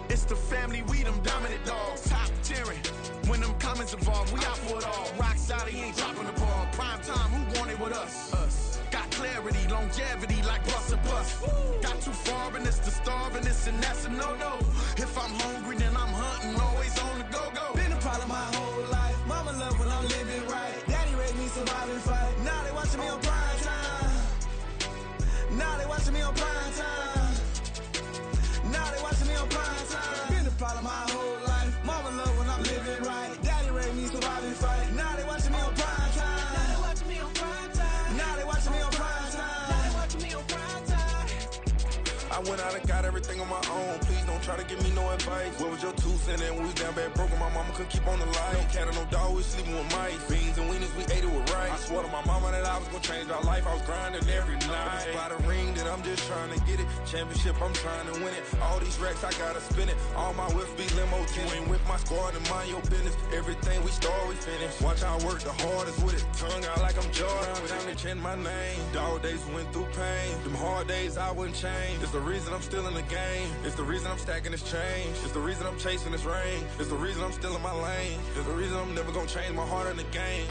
it's the family, we them dominant dogs. Top tiering, when them comments involved, we out for it all. Rock solid, he ain't dropping the ball. Prime time, who want it with us? Us. Got clarity, longevity like bus and bus. Got too far and it's to starve and this and that's a no-no. If I'm hungry, then I'm hunting, always on the go-go. Been a problem my whole life. Mama love when I'm living right. Daddy raised me survive and fight. Now they watching me on prime time. Now they watching me on prime time. Now they watching me on prime time. Been a problem my whole life. Mama love when I'm living right. Daddy raised me survive and fight. Now they watching me on prime time. Now they watching me on prime time. Now they watching me on prime time. Now they watching me on prime time. I went out and got everything on my own. Please don't try to give me no advice. What was your 2 cents? And we was down bad broke and my mama couldn't keep on the light. No cat and no dog, we was sleeping with mice. Beans and wieners, we ate it with rice. I swore to my mama that I was gonna change our life. I was grinding every night. By the ring that I'm just trying to get it. Championship, I'm trying to win it. All these racks, I gotta spin it. All my whips be limo. You ain't with my squad and mind your business. Everything we start, we finish. Watch I work the hardest with it. Tongue out like I'm Jordan. Down to change my name. Dog days went through pain. Them hard days I wouldn't change. It's the reason I'm still in the game. It's the reason I'm stacking this change. It's the reason I'm chasing this rain. It's the reason I'm still in my lane. It's the reason I'm never gonna change my heart in the game.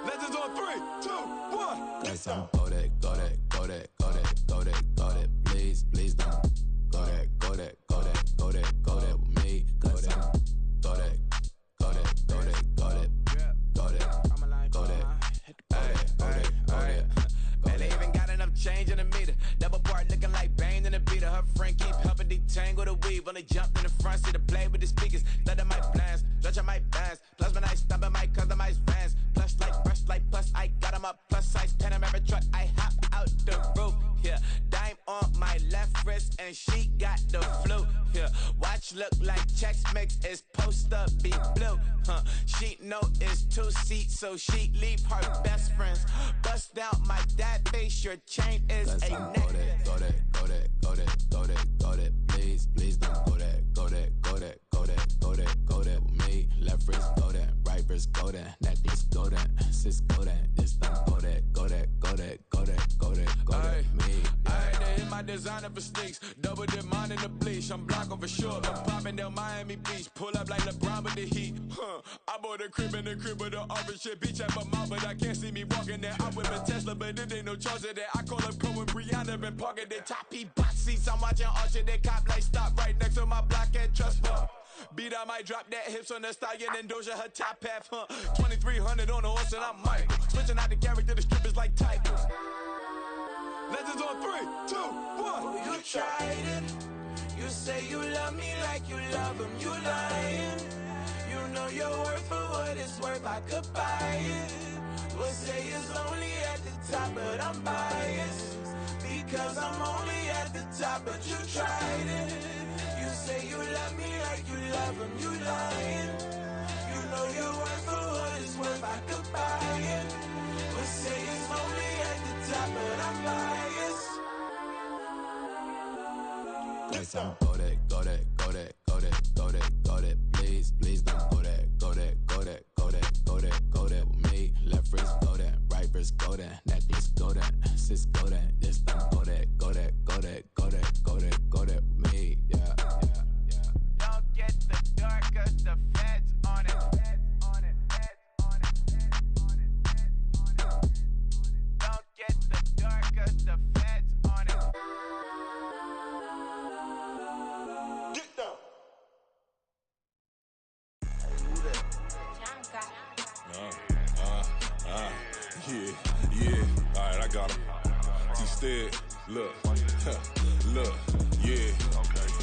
Legends on 3, 2, 1. Like some go that, go that, go that, go that, go that, go that. Please, please don't. Go that, go that, go that, go that, go that with me. Go that, go that, go that, go that, go that, go that, go that, go that. Man, they even got enough change in the meter. Double part looking like Bane in the beater. Her friend keep helping detangle the weave. When they jumped in the front seat to play with the speakers. Let my plans, stretch on my bands. Plus when I stumble my customized fans. Plush like brush like plus I got them up. Plus size Panamera truck. I hop out the roof. Yeah, dime on my left wrist and she got the flu. Yeah, watch look like Chex Mix is supposed to be blue. She know it's 2 seats, so she leave her best friends. Bust down my dad face. Your chain is a necklace. Go that, go that, go that, go that, go that. Please, please don't go that, go that, go that, go that, go that, go that with me. Left wrist go that, right wrist go that, necklace go that, sis go that, this don't go that, go that, go that, go that, go that, go that, me. I had to hit my designer for sneaks, double dip mine in the bleach. I'm blocking for sure. I'm popping down Miami Beach, pull up like LeBron with the heat. I bought a crib in the crib with the orange shit. Beach at my mouth, but I can't see me walking there. I whip a Tesla, but it ain't no charge of that. I call up Cohen, Brianna, been parking the top P box seats. I'm watching Archer, they cop like stop right next to my block at Trust Fund. Beat, I might drop that hips on the stallion and Doja her top half, 2300 on the horse and I'm Mike. Switching out the character, the strippers like Tigers. Legends on 3, 2, 1. You tried it. You say you love me like you love him. You lying. You know your worth for what it's worth. I could buy it. We'll say it's only at the top, but I'm biased. Because I'm only at the top, but you tried it. You say you love me like you love him. You lying. You know your worth for what it's worth. I could buy it. We'll say it's That's on go that, go that, go that, go that, go that, go that. Please, please don't go that, go that, go that, go that, go that, go that with me. Left wrist go that, right wrist go that, necklace go that, sis go that. This don't go that, go that, go that, go that, go that, go that with me. Yeah, yeah, yeah. Don't get the dark 'cause the feds on it. Don't get the dark 'cause the feds on it. Get down. Yeah. Alright, I got him. T-Stead, look, look, yeah.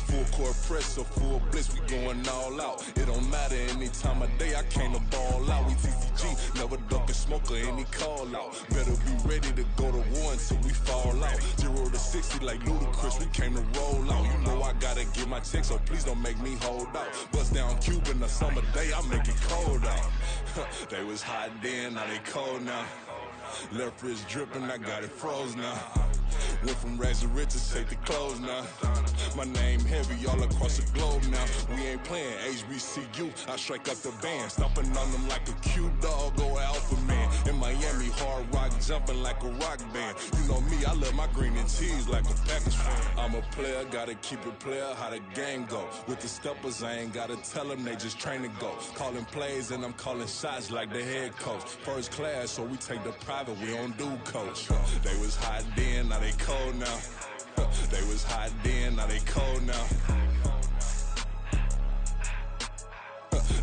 Full court press or full blitz, we going all out. It don't matter any time of day, I came to ball out. We TCG, never duck a smoker, any call out. Better be ready to go to war until we fall out. 0 to 60 like Ludacris, we came to roll out. You know I gotta get my check, so please don't make me hold out. Bust down Cuban a summer day, I make it cold out. They was hot then, now they cold now. Left wrist dripping, I got it froze now. Went from rags to riches, take the clothes now. My name heavy all across the globe now. We ain't playing HBCU, I strike up the band. Stomping on them like a cute dog or alpha man. In Miami, hard rock jumping like a rock band. You know me, I love my green and cheese like a Packers fan. I'm a player, gotta keep it player, how the game go. With the steppers, I ain't gotta tell them, they just train to go. Calling plays and I'm calling shots like the head coach. First class, so we take the private, we don't do coach. They was hot then, now they cold now. They was hot then, now they cold now.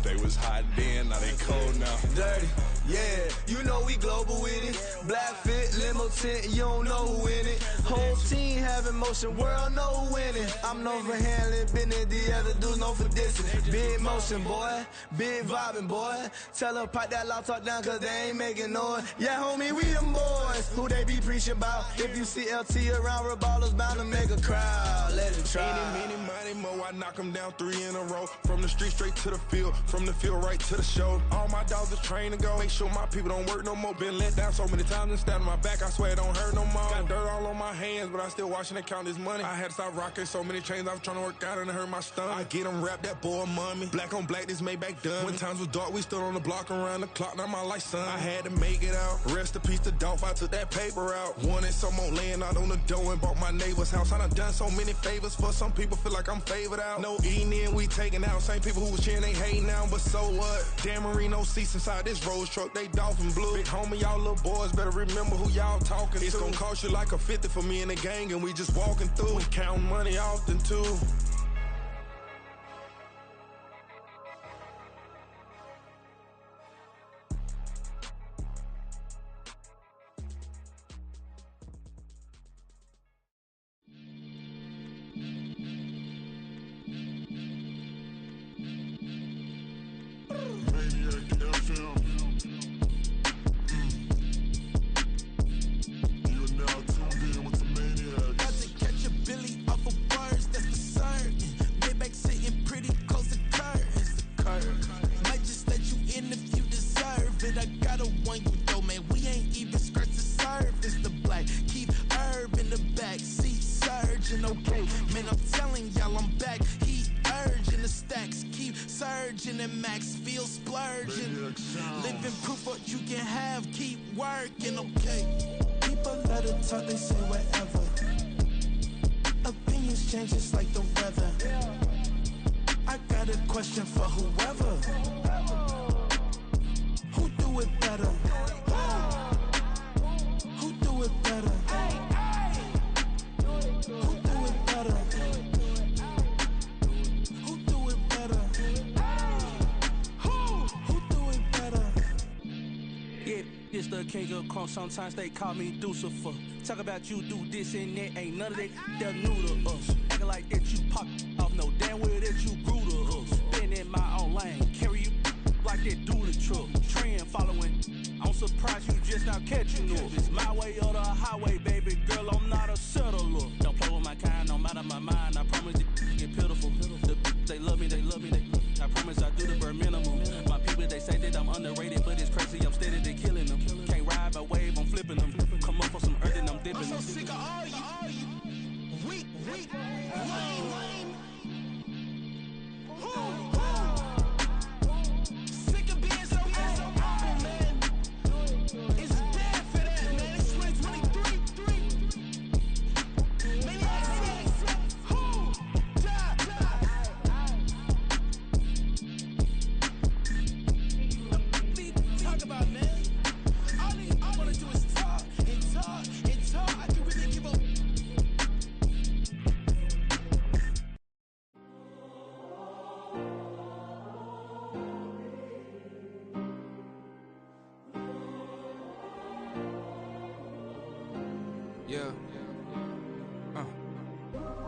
They was hot then, now they cold now. Dirty, yeah, you know we global with it. Black fit, limo tint, you don't know who in it. Whole team having motion, world know who winning. I'm known for handling business, the other dudes known for dissing. Big motion, boy, big vibing, boy. Tell her pipe that loud talk down, 'cause they ain't making noise. Yeah, homie, we them boys, who they be preaching about. If you see LT around, Reballo's bound to make a crowd. Let it try. Any, money, mo, I knock them down 3 in a row. From the street straight to the field, from the field right to the show. All my dogs are trained to go. Make sure my people don't work no more. Been let down so many times and stabbed on my back, I swear it don't hurt no more. Got dirt all on my hands, but I still watching and count this money. I had to stop rocking so many chains, I was trying to work out and it hurt my stomach. I get them wrapped, that boy mommy. Black on black, this Maybach done. When times was dark, we stood on the block around the clock, now my life son. I had to make it out. Rest in peace to Dolph, I took that paper out. Wanted some more laying out on the dough and bought my neighbor's house. I done so many favors for some people, feel like I'm favored out. No eating in, we taking out. Same people who was cheering, they hating now, but so what? Dan Marino seats inside this Rolls truck, they dolphin blue. Big homie, y'all little boys better remember who y'all talking to. It's gonna cost you like a 50 for me and the gang, and we just walking through. We counting money often too. Sometimes they call me Lucifer. Talk about you do this and that, ain't none of that, they're new to us. Acting like that you pop off, no damn well that you grew to us. Been in my own lane, carry you like that do the truck. Trend following, I'm surprised you just now catching up. It's my way or the highway, baby girl, I'm not a settler. Don't play with my kind, no matter my mind, I promise it get pitiful. They love me, I promise I do the bare minimum. My people, they say that I'm underrated, but it's crazy, I'm steady, they killing them. Can't ride my wave, I'm flipping them. Come up for some earth and I'm dipping them. I'm so sick of all you weak, lame,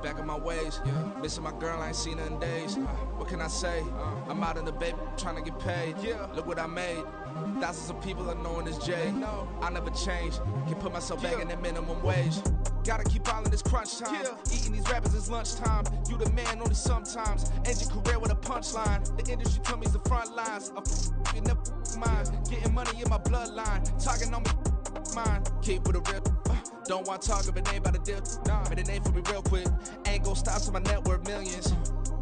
back in my ways. Missing my girl, I ain't seen her in days. What can I say? I'm out in the baby, trying to get paid. Look what I made. Thousands of people are knowing this Jay. I never change. Can put myself back in the minimum wage. Gotta keep all in this crunch time. Eating these rappers is lunchtime. You the man only sometimes. End your career with a punchline. The industry told me it's the front lines. You never mind. Getting money in my bloodline. Talking on me, mine. Keep with a real. Don't want to talk if it ain't about a deal. But it ain't for me real quick. Ain't gon' stop till my net worth millions.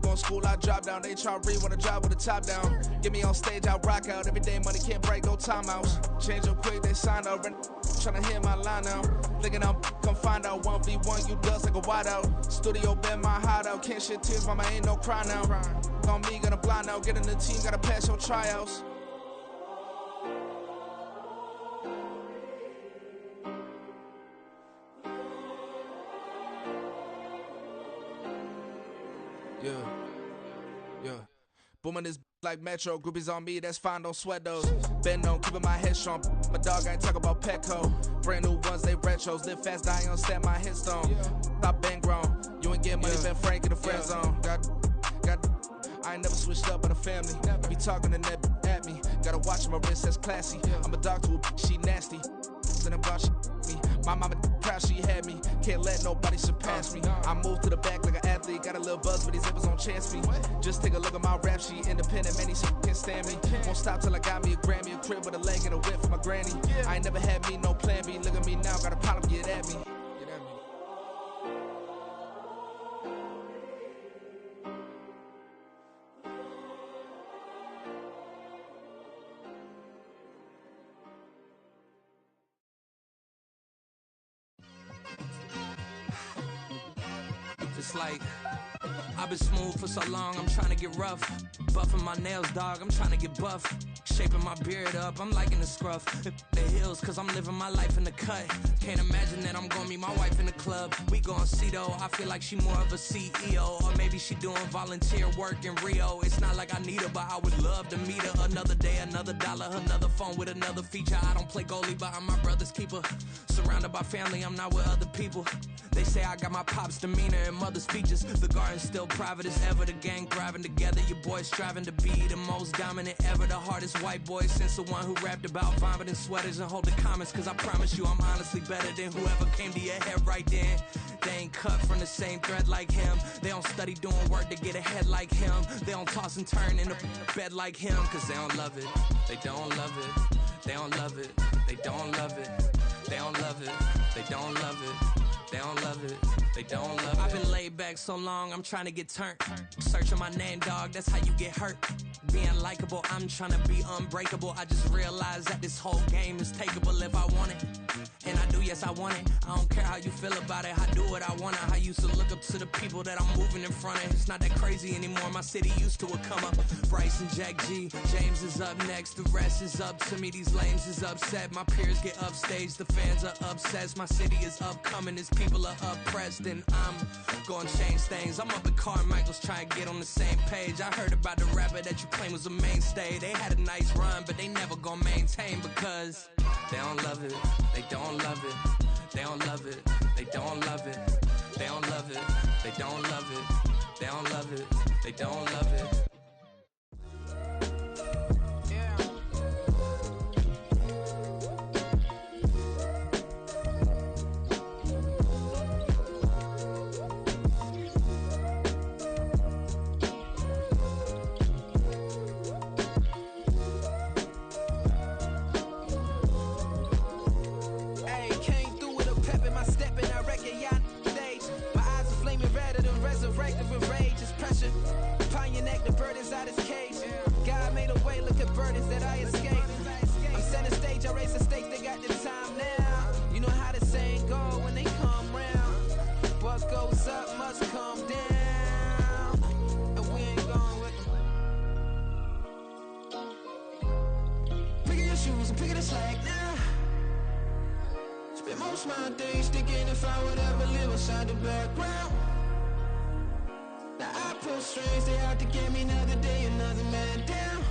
Going school, I drop down. They try to read when I drive with the top down. Get me on stage, I rock out. Every day money can't break, no timeouts. Change up quick, they sign up. Tryna hear my line now. Thinking I'm come find out 1v1, you dust like a wideout. Studio been my hideout. Can't shed tears, mama ain't no cry now. On me, gonna blind out. Get in the team, gotta pass your tryouts. Yeah. Booming this like Metro. Groupies on me, that's fine, don't sweat those. Been on, keeping my head strong. My dog ain't talk about Petco. Brand new ones, they retros. Live fast, die on, stand my headstone. Stop been grown. You ain't get money, been Frank in the friend zone. Got. I ain't never switched up on the family. Be talking to that at me. Gotta watch my wrist, that's classy. I'm a dog to a she nasty. Then about she me. My mama proud she had me. Can't let nobody surpass me. I moved to the back like an athlete. Got a little buzz, but these zippers on chance me. Just take a look at my rap sheet. Independent, man, these can't stand me. Won't stop till I got me a Grammy, a crib with a leg and a whip for my granny. I ain't never had me no plan B. Look at me now, got a problem, get at me. It's like, I've been smooth for so long, I'm trying to get rough. Buffing my nails, dog, I'm trying to get buff. Shaping my beard up, I'm liking the scruff. The hills, cause I'm living my life in the cut. Can't imagine that I'm gonna meet my wife in the club. We gon' see though, I feel like she more of a CEO. Or maybe she doing volunteer work in Rio. It's not like I need her, but I would love to meet her. Another day, another dollar, another phone with another feature. I don't play goalie, but I'm my brother's keeper. Surrounded by family, I'm not with other people. They say I got my pop's demeanor and mother's features. The garden's still private as ever. The gang thriving together. Your boys striving to be the most dominant ever. The hardest white boy since the one who rapped about vomiting sweaters and holding comments. Cause I promise you I'm honestly better than whoever came to your head right then. They ain't cut from the same thread like him. They don't study doing work to get ahead like him. They don't toss and turn in the bed like him. Cause they don't love it. They don't love it. They don't love it. They don't love it. They don't love it. They don't love it. They don't love it, they don't love it. I've been laid back so long, I'm trying to get turned. Searching my name, dog, that's how you get hurt. Being likable, I'm trying to be unbreakable. I just realized that this whole game is takeable if I want it. And I do, yes, I want it. I don't care how you feel about it, I do what I want. I used to look up to the people that I'm moving in front of. It's not that crazy anymore, my city used to a come up. Bryce and Jack G, James is up next. The rest is up to me, these lames is upset. My peers get upstage, the fans are obsessed. My city is upcoming, it's people are oppressed, and I'm gonna change things. I'm up at Carmichael's trying to get on the same page. I heard about the rapper that you claim was a mainstay. They had a nice run, but they never gonna maintain because they don't love it. They don't love it. They don't love it. They don't love it. They don't love it. They don't love it. They don't love it. They don't love it. My days thinking if I would ever live inside the background. Now I pull strings, they out to get me another day, another man down.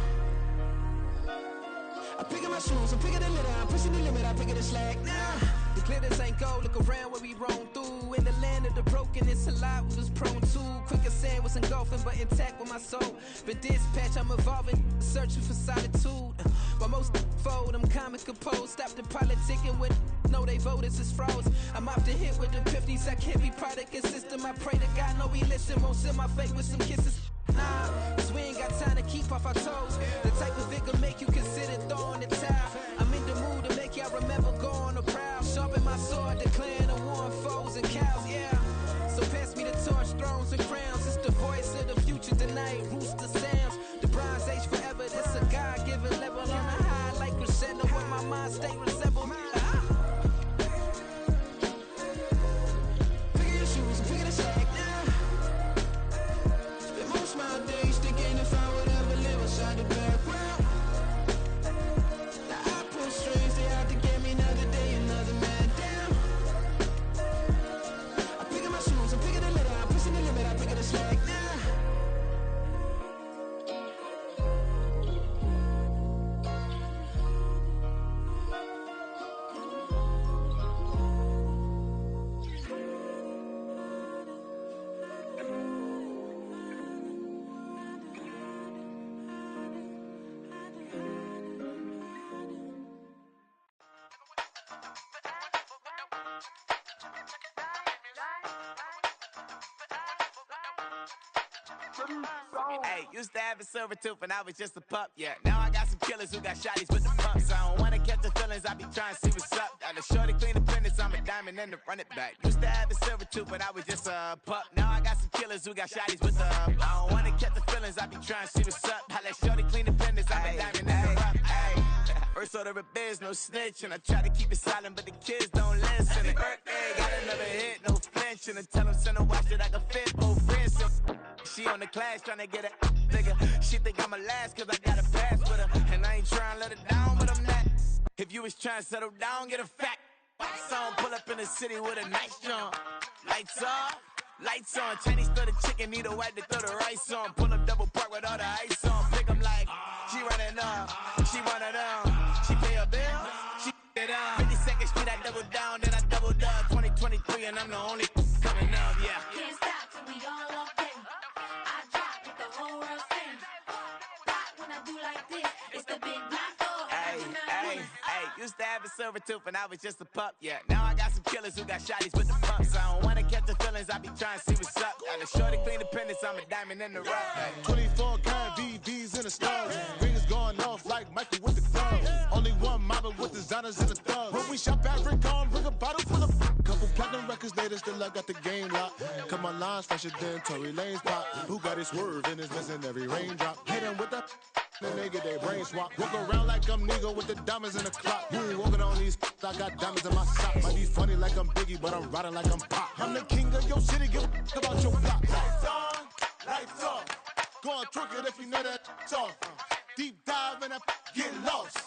I'm picking my shoes, I'm picking the litter, I'm pushing the limit, I'm picking the slack now. The glitters ain't gold, look around where we roam through. in the land of the broken, it's a lot we was prone to. Quicker sand was engulfing, but intact with my soul. But dispatch, I'm evolving, searching for solitude. But most fold, I'm comic composed. Stop the politicking with no, they voters is frauds. I'm off the hit with the 50s, I can't be product and system. I pray to God, no, he listen, won't send my fate with some kisses. Nah, cause we ain't got time to keep off our toes. The type of vigor make you consider throwing the towel. I'm in the mood to make y'all remember going to proud. Sharpen my sword, declaring the war on foes and cows, yeah. So pass me the torch, thrones and crowns. It's the voice of the future tonight, rooster sounds. The Bronze Age forever, this a God-given level. On a high like crescendo, where my mind state resemble. Pick your shoes and pick the sack now. Spend most my days thinking if I would ever live inside the background. Now I pull strings, they out to get me another day, another man down. I'm picking my shoes, I'm picking the litter, I'm pushing the limit, I'm picking the slack now. Hey, used to have a silver tooth and I was just a pup, yeah. Now I got some killers who got shotties with the pumps. I don't wanna catch the feelings, I be trying to see what's up. Got a shorty clean the business, I'm a diamond and to run it back. Used to have a silver tooth but I was just a pup. Now I got some killers who got shotties with the I don't wanna catch the feelings, I be trying to see what's up. I let shorty clean the business, I'm a diamond and to run it. First order of biz, no snitching. I try to keep it silent, but the kids don't listen. Birthday, got another hit, no flinching. And tell them send a watch that I can fit both friends. She on the class trying to get a nigga. She think I'm a last cause I got a pass with her. And I ain't trying to let her down, but I'm not. If you was trying to settle down, get a fact. Song pull up in the city with a nice jump. Lights off, lights on. Chinese throw the chicken, need a wipe to throw the rice on. Pull up double park with all the ice on. Pick 'em like, she running up, she one of them. She pay a bill, she it up. 52nd Street, I double down, then I doubled up. 2023, and I'm the only coming up, yeah. Can't stop till we all locked in. I drop with the whole world sing. Pop when I do like this, it's the big block door. Hey, used to have a silver tooth and I was just a pup, yeah. Now I got some killers who got shotties with the pumps. I don't wanna catch the feelings, I be trying to see what's up. Got a shorty clean the pendants, I'm a diamond in the rough. Hey. 24 karat VVs in the stars. Rings going off like Michael with the clubs. Only one mobbing with designers in the thugs. When we shop at Rincon, bring a bottle full of couple platinum records later, still I got the game locked. Cut my lines fresher than Tory Lane's pop. Who got his swerve and is missing every raindrop. Hit him with the then they get their brain swap. Walk around like I'm Negro with the diamonds in the clock. You ain't walking on these, I got diamonds in my socks. Might be funny like I'm Biggie, but I'm riding like I'm Pop. I'm the king of your city, give a about your block. Lights on, lights off. Go on, twerk it if you know that it's off. Deep dive and I get lost.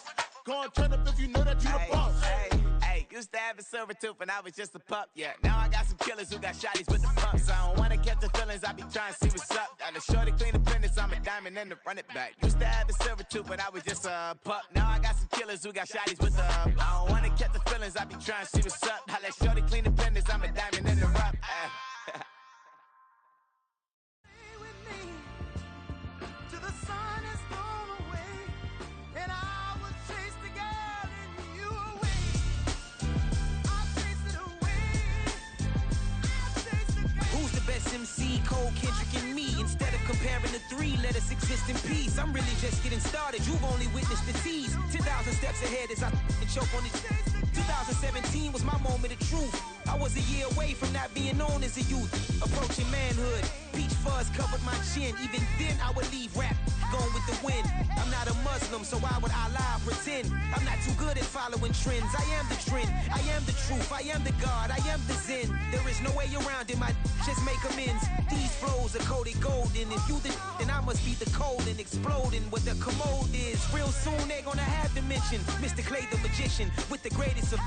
Go on, turn up if you know that you the boss. Used to have a silver tooth and I was just a pup, yeah. Now I got some killers who got shotties with the pumps. I don't wanna catch the feelings, I be trying to see what's up. Got a shorty clean the pendants, I'm a diamond and to run it back. Used to have a silver tooth but I was just a pup. Now I got some killers who got shotties with the I don't wanna catch the feelings, I be trying to see what's up. I let shorty clean the pendants, I'm a diamond in the rough. MC, Cole, Kendrick, and me. Instead of comparing the three, let us exist in peace. I'm really just getting started. You've only witnessed the tease. 10,000 steps ahead as I choke on it. 2017 was my moment of truth. I was a year away from not being known as a youth. Approaching manhood. Peach fuzz covered my chin. Even then, I would leave rap going with the wind. I'm not a Muslim, so why would I lie or pretend? I'm not too good at following trends. I am the trend. I am the truth. I am the God. I am the Zen. There is no way around it. My just make amends. These flows are coated golden. If you the then I must be the cold and exploding what the commode is. Real soon they gonna have to mention Mr. Clay the magician with the greatest of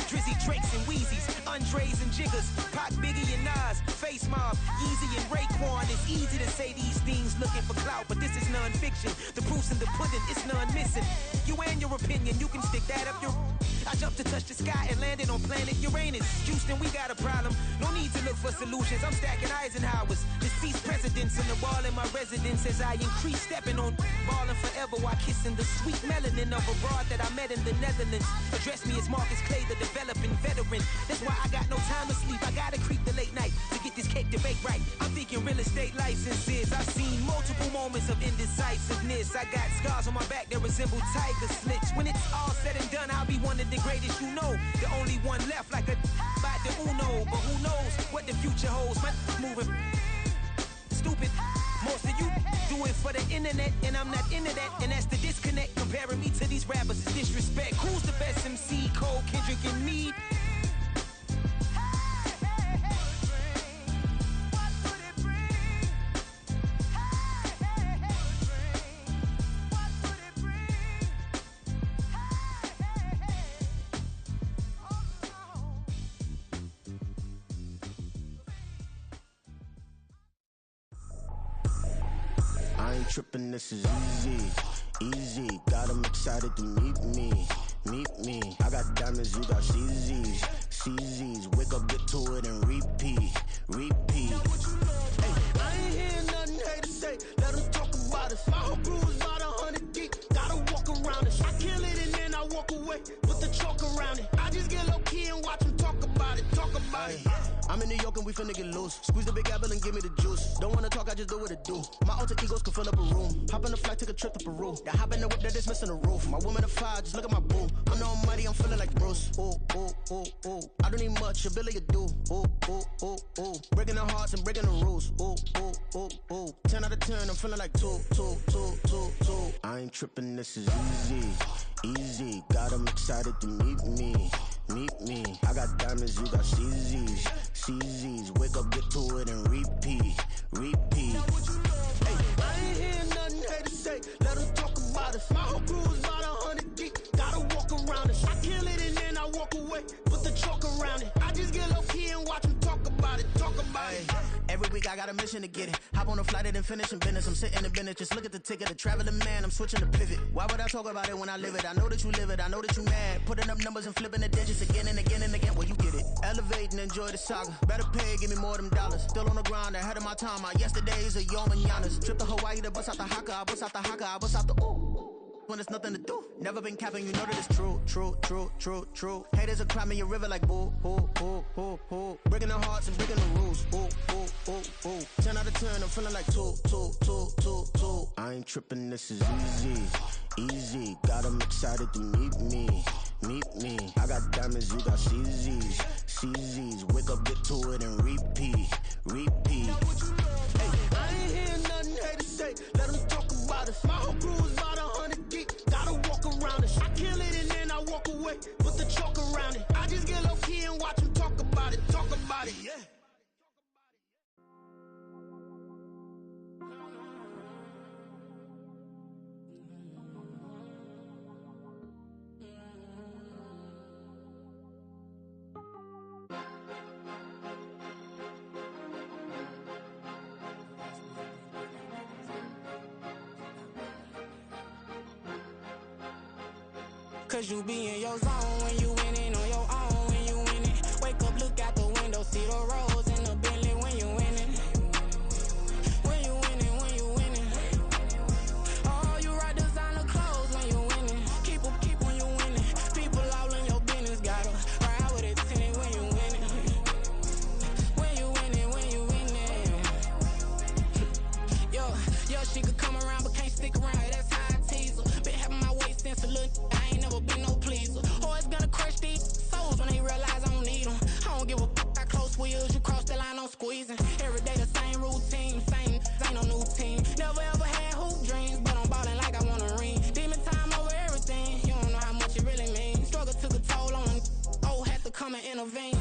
Drizzy, Drakes, and Wheezies, Andres and Jiggers, Pac, Biggie, and Nas, Face Mob, Yeezy, and Raekwon. It's easy to say these things looking for clout, but this is non-fiction. The proof's in the pudding, it's none missing. You and your opinion, you can stick that up your... I jumped to touch the sky and landed on planet Uranus. Houston, we got a problem. No need to look for solutions. I'm stacking Eisenhowers. Deceased presidents in the wall in my residence as I increase stepping on ballin' forever while kissing the sweet melanin of a broad that I met in the Netherlands. Address me as Marcus Clay, the developing veteran. That's why I got no time to sleep. I gotta creep the late night to get this cake to bake right. I'm thinking real estate licenses. I've seen multiple moments of indecisiveness. I got scars on my back that resemble tiger slits. When it's all said and done, I'll be one of the greatest you know. The only one left like a by the Uno. But who knows what the future holds? My moving stupid. Most of you do it for the internet, and I'm not into that. And that's the disconnect. Comparing me to these rappers is disrespect. Who's the best MC? Cole, Kendrick, and me? I ain't trippin', this is easy, easy. Got them excited to meet me, meet me. I got diamonds, you got CZs, CZs. Wake up, get to it, and repeat, repeat. Hey, I ain't hearing nothing haters say. Let them talk about us. My whole crew is about 100 deep. Gotta walk around it. I kill it and then I walk away with the chalk around it. I just get low key and watch them talk about it, talk about it. I'm in New York and we finna get loose. Squeeze the big apple and give me the juice. Don't wanna talk, I just do what it do. My alter egos can fill up a room. Hop on a flight, take a trip to Peru. That hop in the whip that is missing the roof. My woman a fire, just look at my boo. I'm the almighty, I'm feeling like Bruce. Ooh, ooh, ooh, ooh. I don't need much, ability to do. Ooh, ooh, ooh, ooh. Breaking the hearts and breaking the rules. Ooh, ooh, ooh, ooh. 10 out of 10, I'm feeling like 2, 2, 2, 2, 2. I ain't tripping, this is easy, easy. Got them excited to meet me, meet me. I got diamonds, you got CZs, CZs. Wake up, get to it, and repeat, repeat. Hey, I ain't hearing nothing haters say. Let them talk about us. My whole crew is about 100 deep. Gotta walk around it. I kill it and then I walk away with the chalk around it. I just get low key and watch them talk about it, talk about it. Every week I got a mission to get it. Hop on a flight and then finish in business. I'm sitting in business, just look at the ticket. A traveling man, I'm switching to pivot. Why would I talk about it when I live it? I know that you live it, I know that you mad. Putting up numbers and flipping the digits again and again and again. Well, you get it. Elevate and enjoy the saga. Better pay, give me more of them dollars. Still on the grind, ahead of my time. My yesterdays are yo mananas. Trip to Hawaii to bust out the haka. I bust out the haka, I bust out the ooh. When there's nothing to do. Never been capping, you know that it's true, true, true, true, true. Haters are climbing your river like boo, boo, boo, boo, boo. Breaking the hearts and breaking the rules. Ooh, ooh, ooh, ooh. 10 out of 10, I'm feeling like 2, 2, 2, 2, 2. I ain't tripping, this is easy, easy. Got them excited to meet me, meet me. I got diamonds, you got CZs, CZs. Wake up, get to it, and repeat, repeat. Hey, I ain't hearing nothing haters say. Let them talk about us. My whole crew is about 100 deep. Gotta walk around it. I kill it and then I walk away with the chalk around it. I just get low key and watch them talk about it, talk about it, yeah. Cause you be in your zone when you winning on your own when you winning. Wake up, look out the window, see the rose in the Bentley when you winning. When you winning, when you winning. Oh, you rock designer clothes when you winning. Keep when you winning. People all in your business, gotta ride with it tinted when you winning. When you winning, when you winning. Yo, she could come around but can't stick around. That's how I tease her. Been having my waist since a little. I ain't never been no pleaser. Always gonna crush these souls when they realize I don't need them. I don't give a fuck, I close wheels, you cross the line, I'm squeezing. Every day the same routine, same, ain't no new team. Never ever had hoop dreams, but I'm ballin' like I want a ring. Demon time over everything, you don't know how much it really means. Struggle took a toll on them, had to come and intervene.